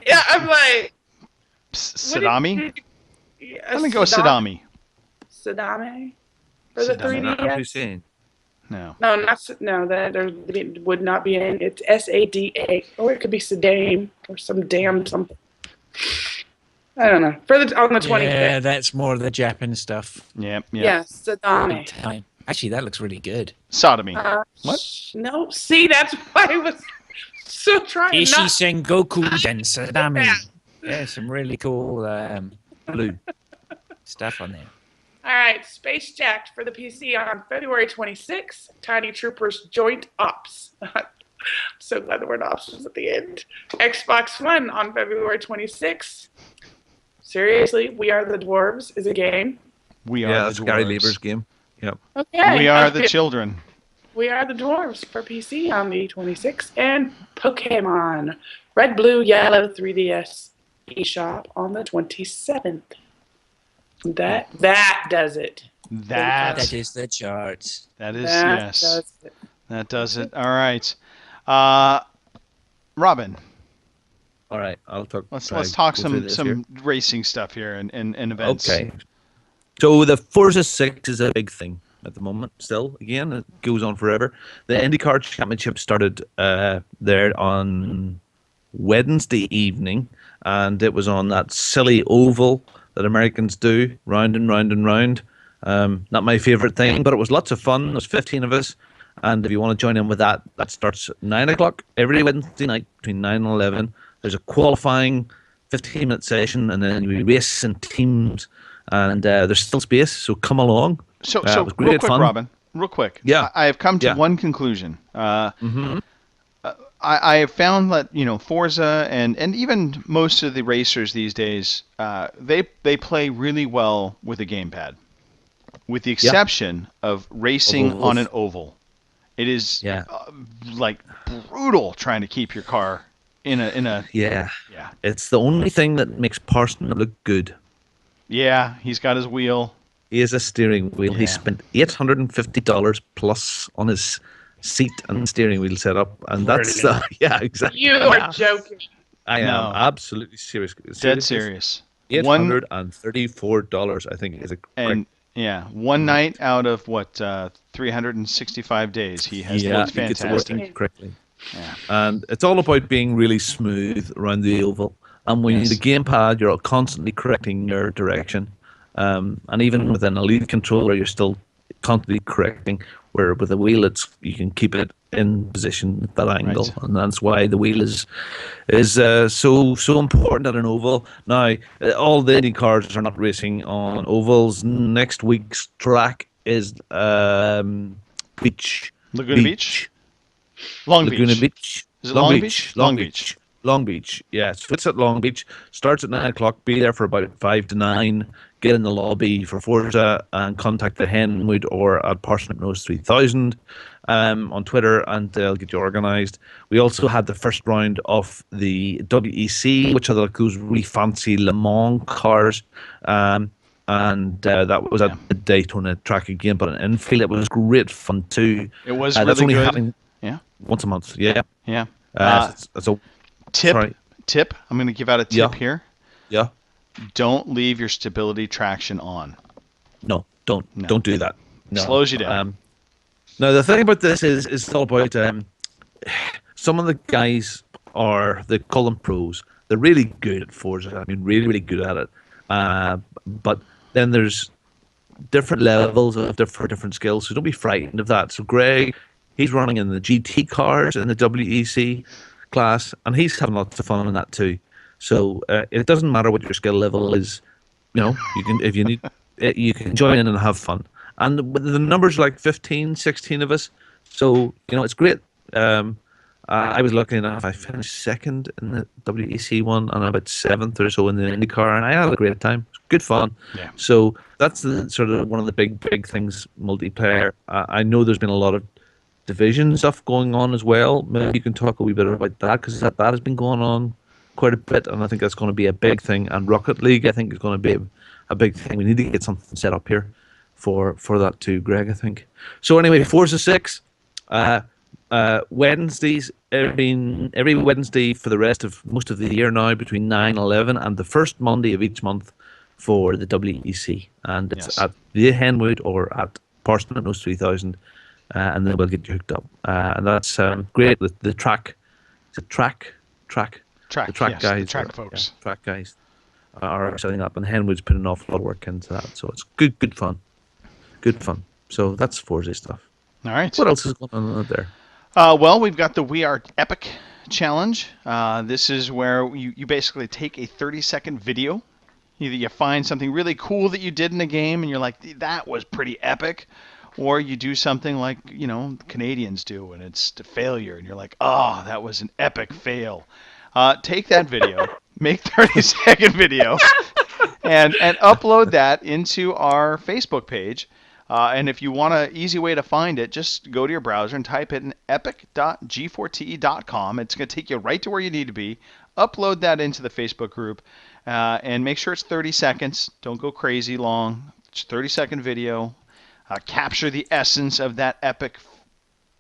Yeah, I'm like... Sadami? Yeah, I'm gonna go with Sadami. Sadame? For the Sadame. What 3DS? are you saying? No. No, that there would not be in. It's SADA, or it could be Sadame or some damn something. I don't know. On the 25th. Yeah, that's more the Japan stuff. Yep. Yeah, Sadame. Big time. Actually, that looks really good. Sodomy. What? No, see, that's why I was so trying Ishi not. Sengoku Densadami. Yeah. Yeah, some really cool Blue. stuff on there. All right, Space Jacked for the PC on February 26th. Tiny Troopers Joint Ops. I'm so glad the word ops was at the end. Xbox One on February 26th. Seriously, We Are the Dwarves is a game. We are Yeah, the that's Gary dwarves. Lieber's game. Yep. Okay. We are the okay. children. We Are the Dwarves for PC on the 26th. And Pokemon Red, Blue, Yellow 3DS eShop on the 27th. That does it. That is the charts. That is That yes. does it. That does it. All right. Robin, All right, I'll talk. let's try talk go through this here. some racing stuff here and events. Okay. So the Forza 6 is a big thing at the moment. Still, again, it goes on forever. The IndyCar Championship started there on Wednesday evening, and it was on that silly oval that Americans do, round and round and round. Not my favorite thing, but it was lots of fun. There's 15 of us, and if you want to join in with that, that starts at 9 o'clock every Wednesday night between 9 and 11. There's a qualifying 15-minute session, and then we race in teams, and there's still space, so come along. So it was real great quick, fun. Robin. Real quick. Yeah. I have come to Yeah. one conclusion. Mm-hmm. I have found that Forza and even most of the racers these days they play really well with a gamepad, with the exception of racing Ovals. on an oval. It is Yeah. like brutal trying to keep your car in a Yeah. yeah. It's the only thing that makes Parsons look good. Yeah, he's got his wheel. He has a steering wheel. He Yeah. spent $850 plus on his seat and steering wheel setup, and that's yeah, exactly. You are joking. I am No. absolutely serious. Dead serious. $834, I think, is a And yeah, one night out of what 365 days, he has yeah, looked he gets it fantastic. working correctly. Yeah. And it's all about being really smooth around the oval. And when Yes. you the gamepad, you're constantly correcting your direction. And even with an elite controller, you're still constantly correcting. Where with a wheel, you can keep it in position at that angle, Right. and that's why the wheel is so important at an oval. Now, all the Indy cars are not racing on ovals. Next week's track is Beach. Laguna Beach? Long Laguna Beach. Beach. Is it Long Beach? Long Beach. Long Beach. Yeah, so it's at Long Beach. Starts at 9 o'clock. Be there for about 5 to 9. Get in the lobby for Forza and contact the Henwood or at Parsnip Knows 3000 on Twitter, and they'll get you organised. We also had the first round of the WEC, which are those really fancy Le Mans cars. And that was at the Daytona track again, but in infield it was great fun too. It was That's really only good. happening Yeah. once a month. Yeah. Yeah. It's a Tip. sorry. Tip. I'm going to give out a tip Yeah. here. Yeah. Don't leave your stability traction on. No, don't do that. No. Slows you down. Now the thing about this is it's all about some of the guys they call them pros. They're really good at Forza. I mean, really, really good at it. But then there's different levels of different skills, so don't be frightened of that. So Greg, he's running in the GT cars in the WEC class, and he's having lots of fun in that too. So it doesn't matter what your skill level is. You know, you can, if you need, you can join in and have fun. And the numbers are like 15, 16 of us, so you know it's great. I was lucky enough. I finished second in the WEC one, and about seventh or so in the IndyCar, and I had a great time. It was good fun. Yeah. So that's the sort of one of the big things. Multiplayer. I know there's been a lot of division stuff going on as well. Maybe you can talk a wee bit about that, because that has been going on quite a bit, and I think that's going to be a big thing. And Rocket League, I think, is going to be a big thing. We need to get something set up here for that too, Greg, I think. So anyway, Forza 6. Wednesdays, every Wednesday for the rest of most of the year now, between 9 and 11, and the first Monday of each month for the WEC. And it's at the Henwood or at Parsonett Nose 3000, and then we'll get you hooked up. And that's great. The track, the track guys, folks. Yeah, track guys are setting up, and Henwood's putting an awful lot of work into that. So it's good fun. So that's Forza stuff. All right. What else is going on out there? Well, we've got the We Are Epic challenge. This is where you basically take a 30-second video. Either you find something really cool that you did in a game and you're like, that was pretty epic, or you do something like, you know, Canadians do, and it's a failure, and you're like, oh, that was an epic fail. Take that video, make 30-second video, and upload that into our Facebook page. And if you want an easy way to find it, just go to your browser and type it in epic.g4te.com. It's going to take you right to where you need to be. Upload that into the Facebook group, and make sure it's 30 seconds. Don't go crazy long. It's a 30-second video. Capture the essence of that epic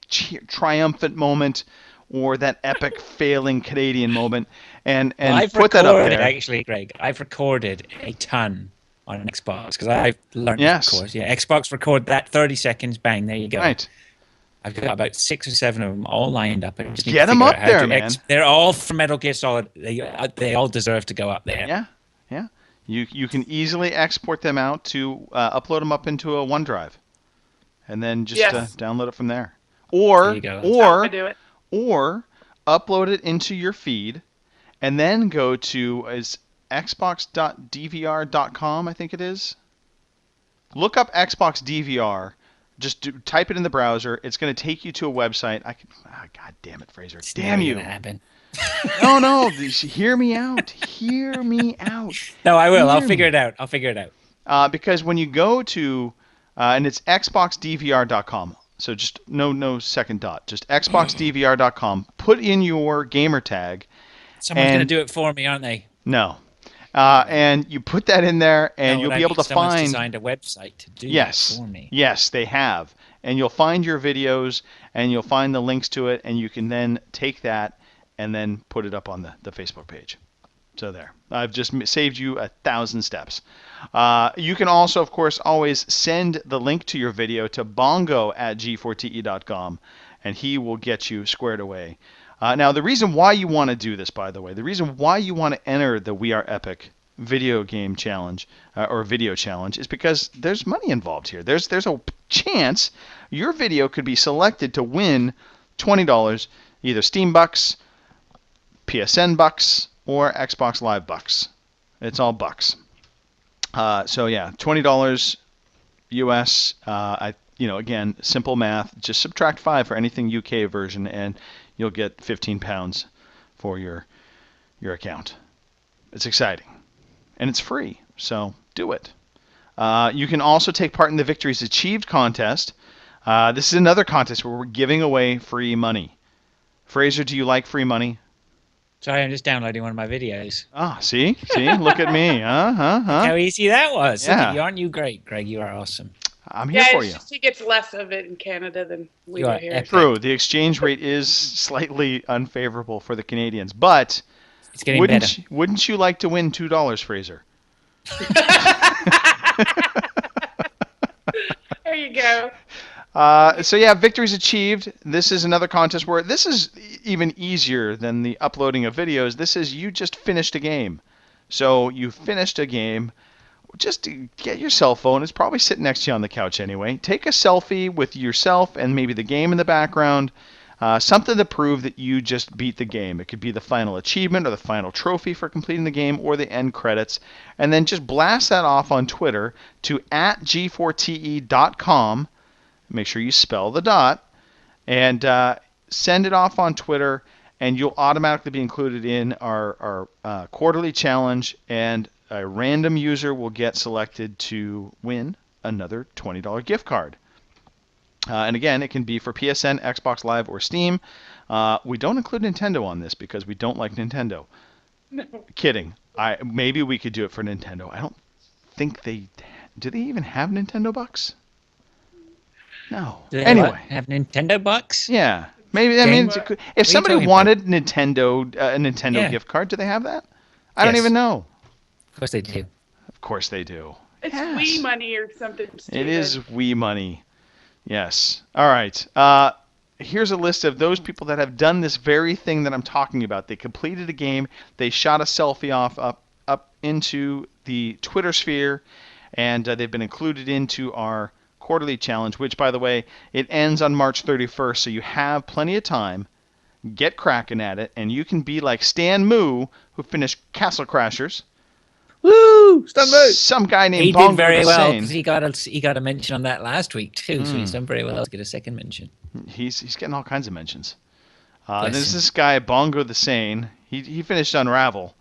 triumphant moment, or that epic failing Canadian moment, and put that up there. Actually, Greg, I've recorded a ton on Xbox, because I've learned, yes. Of course. Yeah, Xbox record that 30 seconds, bang, there you go. Right. I've got about 6 or 7 of them all lined up. I just need Get to them figure up out how there, to man. They're all from Metal Gear Solid. They all deserve to go up there. Yeah. You can easily export them out to upload them up into a OneDrive, and then just download it from there. Or upload it into your feed, and then go to xbox.dvr.com, I think it is. Look up Xbox DVR. Just type it in the browser. It's going to take you to a website. God damn it, Fraser. Damn you. No. Hear me out. Hear me out. No, I will. I'll figure it out. Because when you go to, and it's xboxdvr.com. So just no second dot. Just xboxdvr.com. Put in your gamer tag. Someone's going to do it for me, aren't they? No. And you put that in there, and you'll be able to find. Someone's designed a website to do that for me. Yes, they have. And you'll find your videos, and you'll find the links to it, and you can then take that and then put it up on the Facebook page. So there. I've just saved you 1,000 steps. You can also, of course, always send the link to your video to bongo@g4te.com, and he will get you squared away. Now, the reason why you want to do this, by the way, the reason why you want to enter the We Are Epic video game challenge or video challenge is because there's money involved here. There's a chance your video could be selected to win $20, either Steam bucks, PSN bucks, or Xbox Live bucks. It's all bucks. So yeah, $20 US. Again, simple math. Just subtract 5 for anything UK version, and you'll get £15 for your account. It's exciting, and it's free. So do it. You can also take part in the Victories Achieved contest. This is another contest where we're giving away free money. Fraser, do you like free money? Sorry, I'm just downloading one of my videos. Ah, see, look at me. How easy that was. Yeah. Look, aren't you great, Greg? You are awesome. I'm here for you. Just he gets less of it in Canada than we You do are here. epic. True, the exchange rate is slightly unfavorable for the Canadians, but It's getting better. wouldn't you like to win $2, Fraser? There you go. So yeah, victories achieved. This is another contest where this is even easier than the uploading of videos. This is you just finished a game. So you finished a game. Just get your cell phone. It's probably sitting next to you on the couch anyway. Take a selfie with yourself and maybe the game in the background. Something to prove that you just beat the game. It could be the final achievement or the final trophy for completing the game or the end credits. And then just blast that off on Twitter to @g4te.com. Make sure you spell the dot. And send it off on Twitter. And you'll automatically be included in our quarterly challenge. And a random user will get selected to win another $20 gift card. And again, it can be for PSN, Xbox Live, or Steam. We don't include Nintendo on this because we don't like Nintendo. No. Kidding. Maybe we could do it for Nintendo. I don't think they... Do they even have Nintendo bucks? No. Do they Anyway. have Nintendo bucks? Yeah. Maybe that Game- means... What are If you somebody talking wanted a Nintendo Yeah. gift card, do they have that? I don't Yes. even know. Of course they do. Of course they do. It's Yes. Wii money or something stupid. It is Wii money. Yes. All right. Here's a list of those people that have done this very thing that I'm talking about. They completed a game. They shot a selfie off up into the Twitter sphere, and they've been included into our quarterly challenge, which, by the way, it ends on March 31st, so you have plenty of time. Get cracking at it, and you can be like Stan Moo, who finished Castle Crashers. Woo! Stand by. Some guy named He Bongo did very the well Sane. because he got a mention on that last week too. So he's done very well to get a second mention. He's getting all kinds of mentions. Bless There's him. this guy Bongo the Sane. He finished Unravel.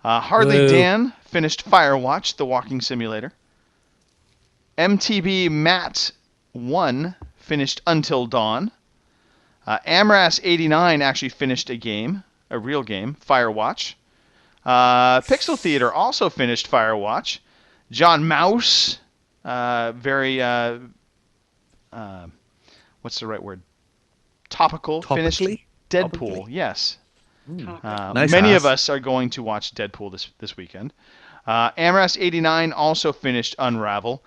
Hardly Woo. Dan finished Firewatch, the walking simulator. MTB Matt 1 finished Until Dawn. Amras89 actually finished a game, a real game, Firewatch. Pixel Theater also finished Firewatch. John Mouse, what's the right word? Topical. Finished Topically? Deadpool. Topically? Yes. Nice Many ass. of us are going to watch Deadpool this weekend. Amras89 also finished Unravel.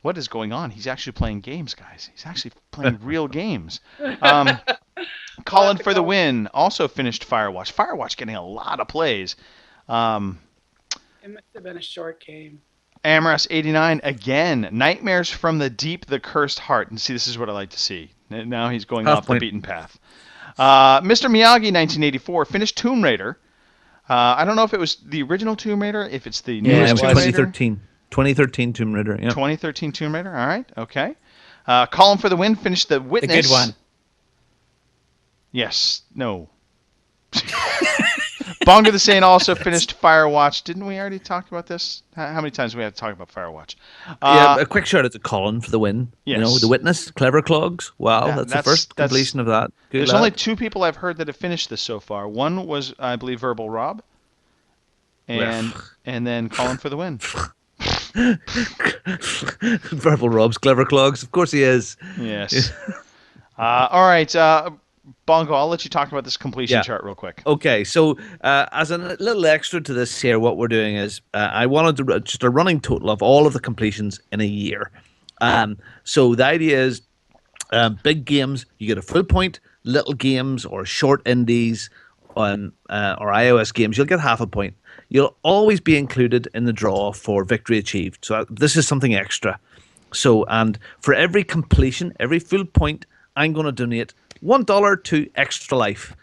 What is going on? He's actually playing games, guys. He's actually playing real games. Colin for the Win also finished Firewatch. Firewatch getting a lot of plays. It must have been a short game. Amras89 again. Nightmares from the Deep, the Cursed Heart. And see, this is what I like to see. Now he's going Half off point. the beaten path. Mr. Miyagi 1984 finished Tomb Raider. I don't know if it was the original Tomb Raider, if it's the Yeah, newest it was Tomb Raider. 2013. 2013 Tomb Raider. Yeah. 2013 Tomb Raider. All right. Okay. Colin for the Win finished The The Witness. good one. Yes. No. Bongo the Sane also finished Firewatch. Didn't we already talk about this? How many times do we have to talk about Firewatch? Yeah, a quick shout out to Colin for the win. You know, Yes. The Witness, Clever Clogs. Wow, Yeah, that's the first completion of that. Good There's lad. only two people I've heard that have finished this so far. One was, I believe, Verbal Rob, and then Colin for the Win. Verbal Rob's Clever Clogs. Of course he is. Yes. All right, Bongo, I'll let you talk about this completion Yeah. chart real quick. Okay, so as a little extra to this here, what we're doing is I wanted to just a running total of all of the completions in a year. So the idea is big games, you get a full point. Little games or short indies on or iOS games, you'll get half a point. You'll always be included in the draw for victory achieved. So this is something extra. So, and for every completion, every full point, I'm going to donate $1 to Extra Life,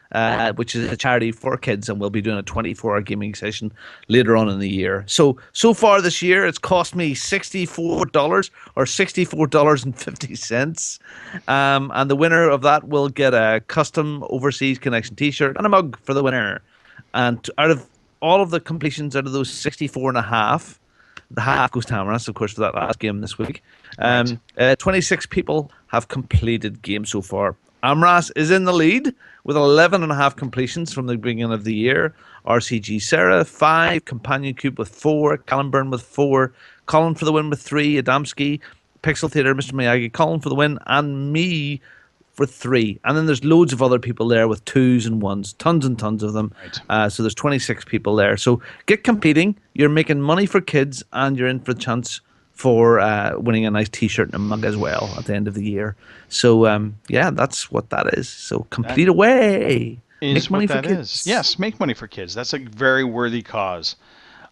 which is a charity for kids, and we'll be doing a 24-hour gaming session later on in the year. So far this year, it's cost me $64 or $64.50. And the winner of that will get a custom Overseas Connection t-shirt and a mug for the winner. And out of all of the completions, out of those 64 and a half, the half goes to Amras, of course, for that last game this week. 26 people have completed games so far. Amras is in the lead with 11 and a half completions from the beginning of the year. RCG Sarah, 5. Companion Cube with 4. Callenburn with 4. Colin for the Win with 3. Adamski, Pixel Theater, Mr. Miyagi, Colin for the Win, and me for 3. And then there's loads of other people there with 2s and 1s. Tons and tons of them. Right. So there's 26 people there. So get competing. You're making money for kids, and you're in for the chance for winning a nice T-shirt and a mug as well at the end of the year. So yeah, that's what that is. So complete away. Is Make money what for that kids. is. Yes, make money for kids. That's a very worthy cause.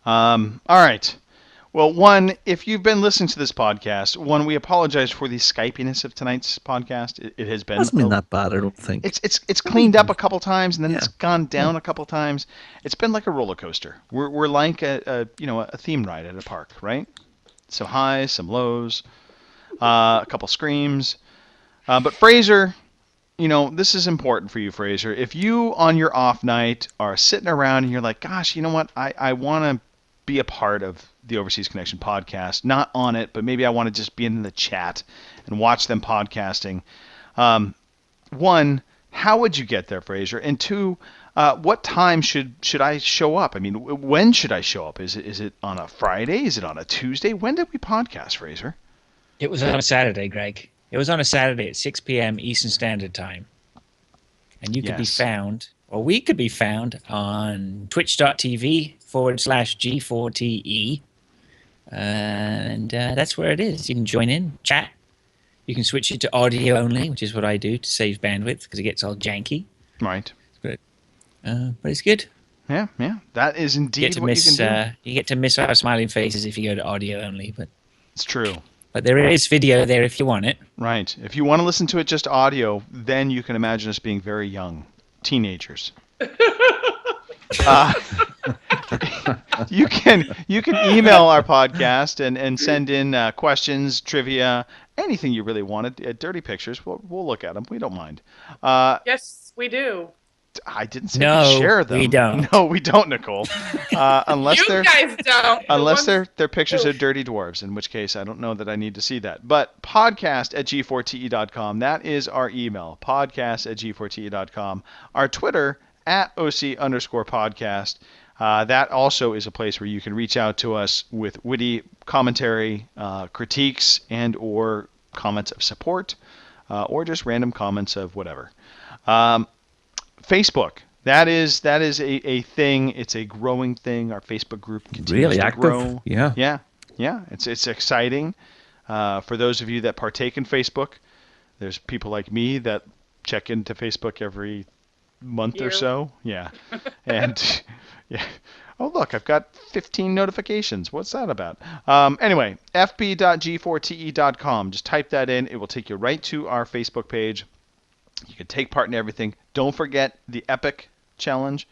All right. Well, one, if you've been listening to this podcast, one, we apologize for the Skypiness of tonight's podcast. It has been Hasn't been that bad, I don't think. It's cleaned up a couple times and then it's Yeah. gone down a couple times. It's been like a roller coaster. We're like a theme ride at a park, right? Some highs, some lows, a couple screams. But Fraser, this is important for you, Fraser. If you on your off night are sitting around and you're like, gosh, you know what? I want to be a part of the Overseas Connection podcast, not on it, but maybe I want to just be in the chat and watch them podcasting. One, how would you get there, Fraser? And two, what time should I show up? I mean, when should I show up? Is it on a Friday? Is it on a Tuesday? When did we podcast, Fraser? It was on a Saturday, Greg. It was on a Saturday at 6 p.m. Eastern Standard Time. And you could be Yes. found, or we could be found on twitch.tv/G4TE. And that's where it is. You can join in, chat. You can switch it to audio only, which is what I do to save bandwidth because it gets all janky. Right. But it's good. Yeah. That is You indeed get to what miss you can do. you get to miss our smiling faces if you go to audio only, but It's true. there is video there if you want it. Right. If you want to listen to it just audio, then you can imagine us being very young, teenagers. You can email our podcast and send in questions, trivia, anything you really want. Dirty pictures. We'll look at them. We don't mind. Yes, we do. I didn't say No, we share them. we don't. No, we don't, Nicole. Unless You they're guys don't. unless The ones- they're pictures Oh. of dirty dwarves, in which case I don't know that I need to see that. But podcast@g4te.com. That is our email. Podcast@g4te.com. Our Twitter @OC_podcast. That also is a place where you can reach out to us with witty commentary, critiques, and or comments of support, or just random comments of whatever. Facebook. That is a thing. It's a growing thing. Our Facebook group continues Really to active. grow. Yeah. Yeah. It's exciting. For those of you that partake in Facebook, there's people like me that check into Facebook every month or Year. so. Yeah. And yeah. Oh, look, I've got 15 notifications. What's that about? Anyway, fb.g4te.com. Just type that in. It will take you right to our Facebook page. You can take part in everything. Don't forget the Epic Challenge.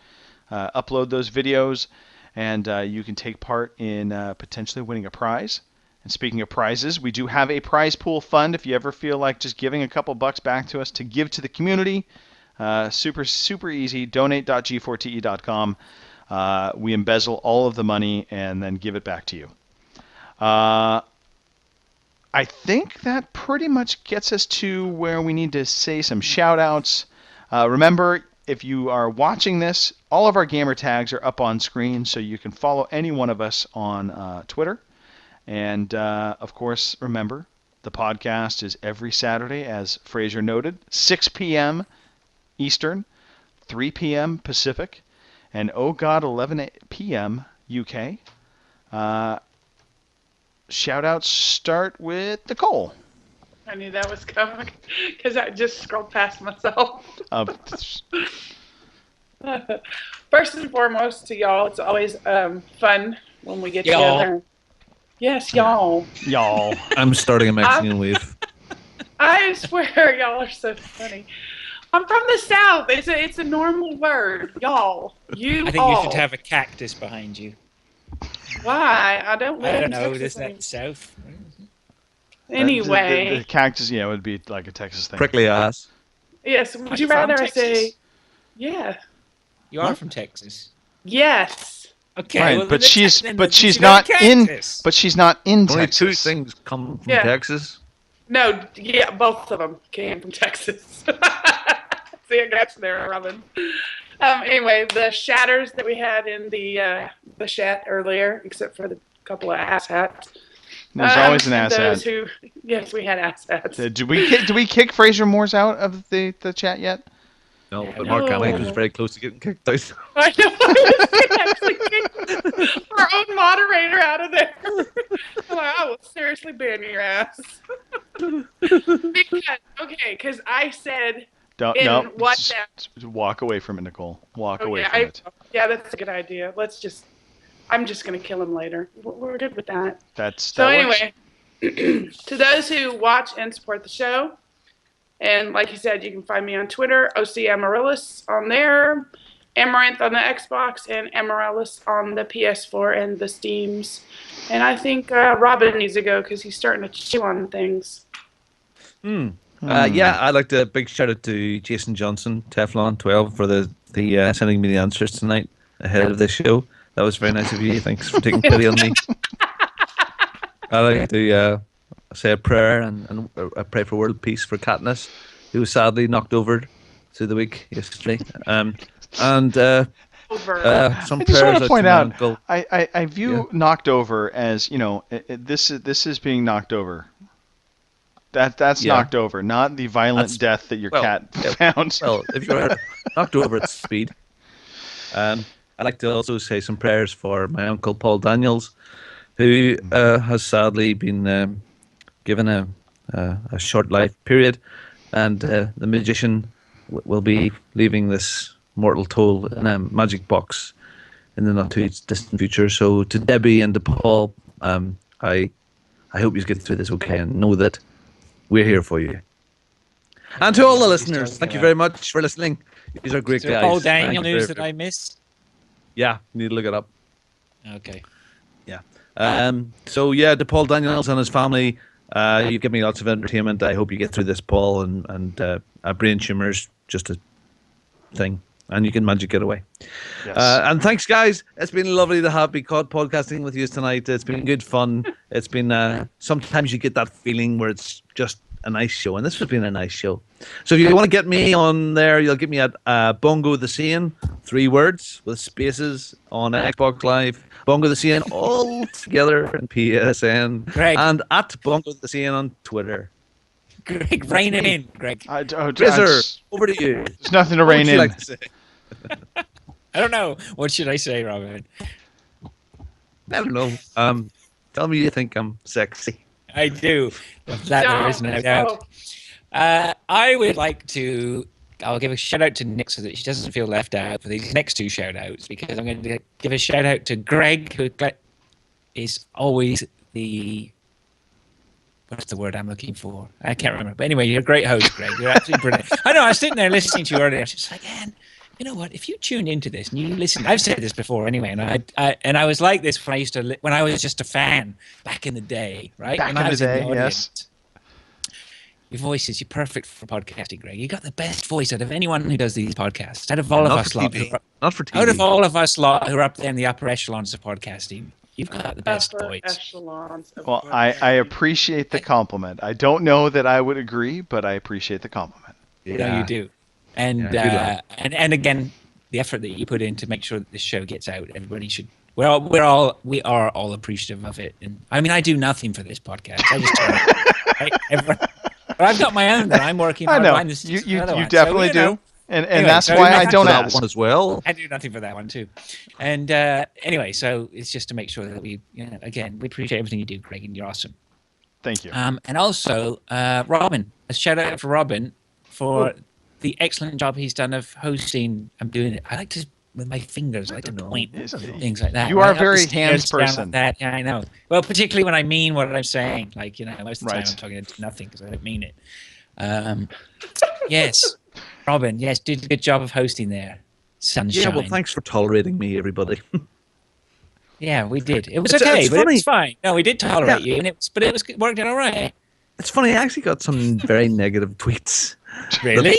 Upload those videos, and you can take part in potentially winning a prize. And speaking of prizes, we do have a prize pool fund if you ever feel like just giving a couple bucks back to us to give to the community. Super easy. Donate.g4te.com. We embezzle all of the money and then give it back to you. I think that pretty much gets us to where we need to say some shout-outs. Remember, if you are watching this, all of our gamer tags are up on screen, so you can follow any one of us on Twitter. And, of course, remember, the podcast is every Saturday, as Fraser noted, 6 p.m. Eastern, 3 p.m. Pacific, and, 11 p.m. UK. Shout-outs start with Nicole. I knew that was coming because I just scrolled past myself. First and foremost, to y'all, it's always fun when we get Y'all. together. Yes, y'all. Y'all. I'm starting a Mexican wave. I swear, y'all are so funny. I'm from the South. It's a normal word, y'all. You I think all. you should have a cactus behind you. Why? I don't live I don't in know. Texas Is that anymore. south? Anyway, The cactus, yeah, would be like a Texas thing. Prickly ass. yes. Would you From rather I Texas? say, yeah, You are What? from Texas. yes? Okay, Right, well, but then she's then but you she's should have not a in cactus. but she's not in Only Texas. two things come from Yeah. Texas. No, yeah, both of them came from Texas. See, I got you there, Robin. Anyway, the shatters that we had in the chat earlier, except for the couple of ass hats. There's always an and ass those hat. Yes, we had ass hats. Do we kick Fraser Moores out of the chat yet? No, but Mark No. Hamill was very close to getting kicked out. I know. I was gonna actually kick our own moderator out of there. I'm like, I will seriously ban your ass. Because I said Don't in no. WhatsApp. Just walk away from it, Nicole. Walk away yeah, from it. yeah, that's a good idea. I'm just gonna kill him later. We're good with that. That So works. anyway, to those who watch and support the show, and like you said, you can find me on Twitter, OC Amaryllis on there, Amaranth on the Xbox, and Amaryllis on the PS4 and the Steams. And I think Robin needs to go because he's starting to chew on things. Yeah, I'd like to big shout out to Jason Johnson, Teflon 12, for the sending me the answers tonight ahead of this show. That was very nice of you. Thanks for taking pity on me. I'd like to say a prayer and pray for world peace for Katniss, who was sadly knocked over through the week yesterday. And some Over. prayers I just want to point my out, uncle. I view knocked over as, this is being knocked over. That's Yeah. knocked over, not the violent death that your cat found. Well, if you're knocked over at speed. I'd like to also say some prayers for my uncle Paul Daniels, who has sadly been given a short life period, and the magician will be leaving this mortal toll in a magic box in the not too distant future. So to Debbie and to Paul, I hope you get through this okay, and know that we're here for you. And to all the listeners, thank you very much for listening. These are great Is there guys. Paul Daniel Thank you news very- that I missed? Yeah, need to look it up. Okay. So yeah, to Paul Daniels and his family, you give me lots of entertainment. I hope you get through this, Paul, and a brain tumor's just a thing, and you can magic it away. Yes. And thanks, guys. It's been lovely to have me caught podcasting with you tonight. It's been good fun. It's been sometimes you get that feeling where it's just a nice show, and this has been a nice show. So if you want to get me on there, you'll get me at Bongo the Sane, 3 words with spaces on Xbox Live. Bongo the Sane all together in PSN, Greg. and at Bongo the Sane on Twitter. Greg, rein it in, Greg. Grizzer, over to you. There's nothing to What rein would you in. like to say? I don't know. What should I say, Robin? I don't know. Tell me you think I'm sexy. I do. Of that there is no doubt. I would like to. I'll give a shout out to Nick so that she doesn't feel left out for these next 2 shout outs, because I'm going to give a shout out to Greg, who is always the. What's the word I'm looking for? I can't remember. But anyway, you're a great host, Greg. You're absolutely brilliant. I know. I was sitting there listening to you earlier. I was just like, man, you know what? If you tune into this and you listen, I've said this before anyway, and I was like this when I used to when I was just a fan back in the day, right? Back when in I the was day, audience. yes. Your voice is perfect for podcasting, Greg. You got the best voice out of anyone who does these podcasts. Out of all of Not us for lot, TV. who are- Not for TV. out of all of us lot who are up there in the upper echelons of podcasting, you've got the best Upper voice. echelons of Well, I appreciate the compliment. I don't know that I would agree, but I appreciate the compliment. No, you do. And Yeah, good lad. and again, the effort that you put in to make sure that this show gets out, everybody should. We are all appreciative of it. And I mean, I do nothing for this podcast. I just turn it, right? Everyone, but I've got my own that I'm working I on know. behind the scenes. You for the other one. definitely So, you know, do. And Anyway, that's so why you I have don't that ask. one as well. I do nothing for that one too. And anyway, so it's just to make sure that we, again, we appreciate everything you do, Greg, and you're awesome. Thank you. And also, Robin, a shout out for Robin for the excellent job he's done of hosting. I'm doing it. I like to, with my fingers, I like to point things like that. You are a right? Up the very stairs, hands down like person. that. Yeah, I know. Well, particularly when I mean what I'm saying. Like, most of the time Right. I'm talking into nothing because I don't mean it. Yes, Robin, yes, did a good job of hosting there. Sunshine. Yeah, well, thanks for tolerating me, everybody. Yeah, we did. It was It's- okay, it's but it was funny. fine. No, we did tolerate Yeah. you, and it worked out all right. It's funny, I actually got some very negative tweets. Really?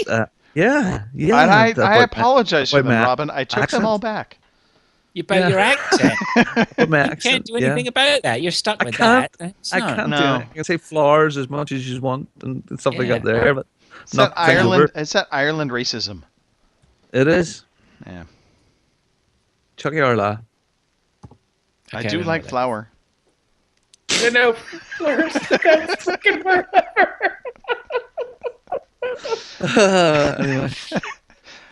Yeah. And I apologize for about them, my Robin. I took them accent. all back. You about your accent. About my You accent, can't do anything yeah. about that. You're stuck I with can't. that. It's I not- can't No. do it. I can say flowers as much as you want and stuff like Yeah. that there, but It's not that think Ireland. over. It's that Ireland racism. It is. Yeah, Chucky Arla. I Okay, do don't like know flour. I know. Fleurs goes freaking forever. Anyway.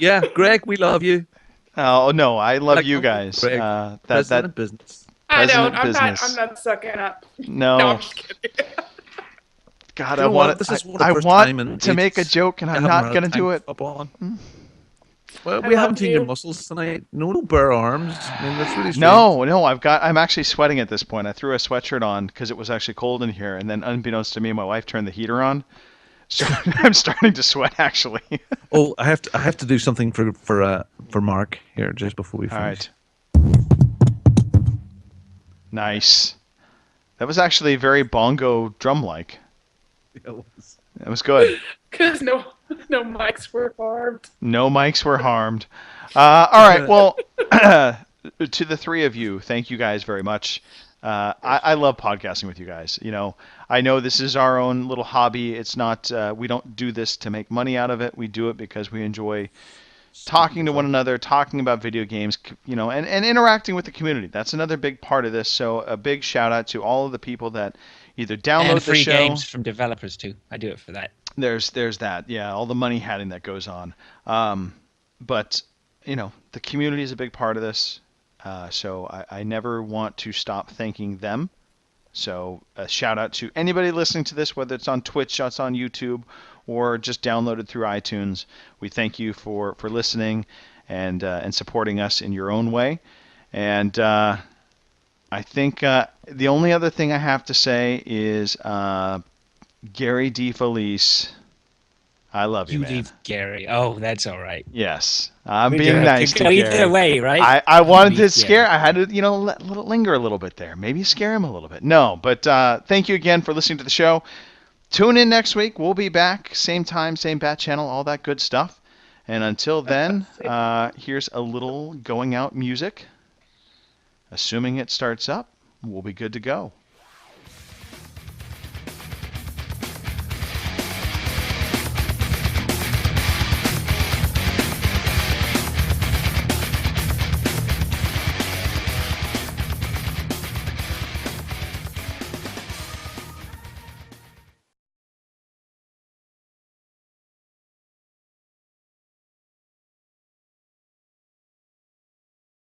Yeah, Greg, we love you. Oh no, I love Like you Uncle guys. Greg, President of business. I don't. President I'm business. not sucking up. No. No, I'm just kidding. God, Do I you know want what? it. This is the I first want time in to make a ages joke, and I I'm haven't not had a gonna do tank it. top on. Well, I we love haven't seen your you. muscles tonight. No bare arms. I mean, that's really strange. No, I'm actually sweating at this point. I threw a sweatshirt on because it was actually cold in here, and then unbeknownst to me, my wife turned the heater on, so I'm starting to sweat actually. Oh, I have to do something for Mark here just before we All finish. right. Nice. That was actually very bongo drum-like. That was good. Because no mics were harmed. No mics were harmed. All right. Well, to the three of you, thank you guys very much. I love podcasting with you guys. You know, I know this is our own little hobby. It's not. We don't do this to make money out of it. We do it because we enjoy talking to one another, talking about video games, you know, and interacting with the community. That's another big part of this. So a big shout out to all of the people that either download And free the show. games from developers too. I do it for that. There's that. Yeah, all the money hatting that goes on. But you know, the community is a big part of this. So I never want to stop thanking them. So a shout out to anybody listening to this, whether it's on Twitch, it's on YouTube, or just downloaded through iTunes. We thank you for listening and supporting us in your own way. And I think the only other thing I have to say is Gary DeFelice, I love you, You man. leave Gary. Oh, that's all right. Yes, I'm We being do nice have to go Gary. either way, right? I wanted to Leave scare. Gary. I had to, you know, let it linger a little bit there. Maybe scare him a little bit. No, but thank you again for listening to the show. Tune in next week. We'll be back, same time, same bat channel, all that good stuff. And until then, here's a little going out music. Assuming it starts up, we'll be good to go.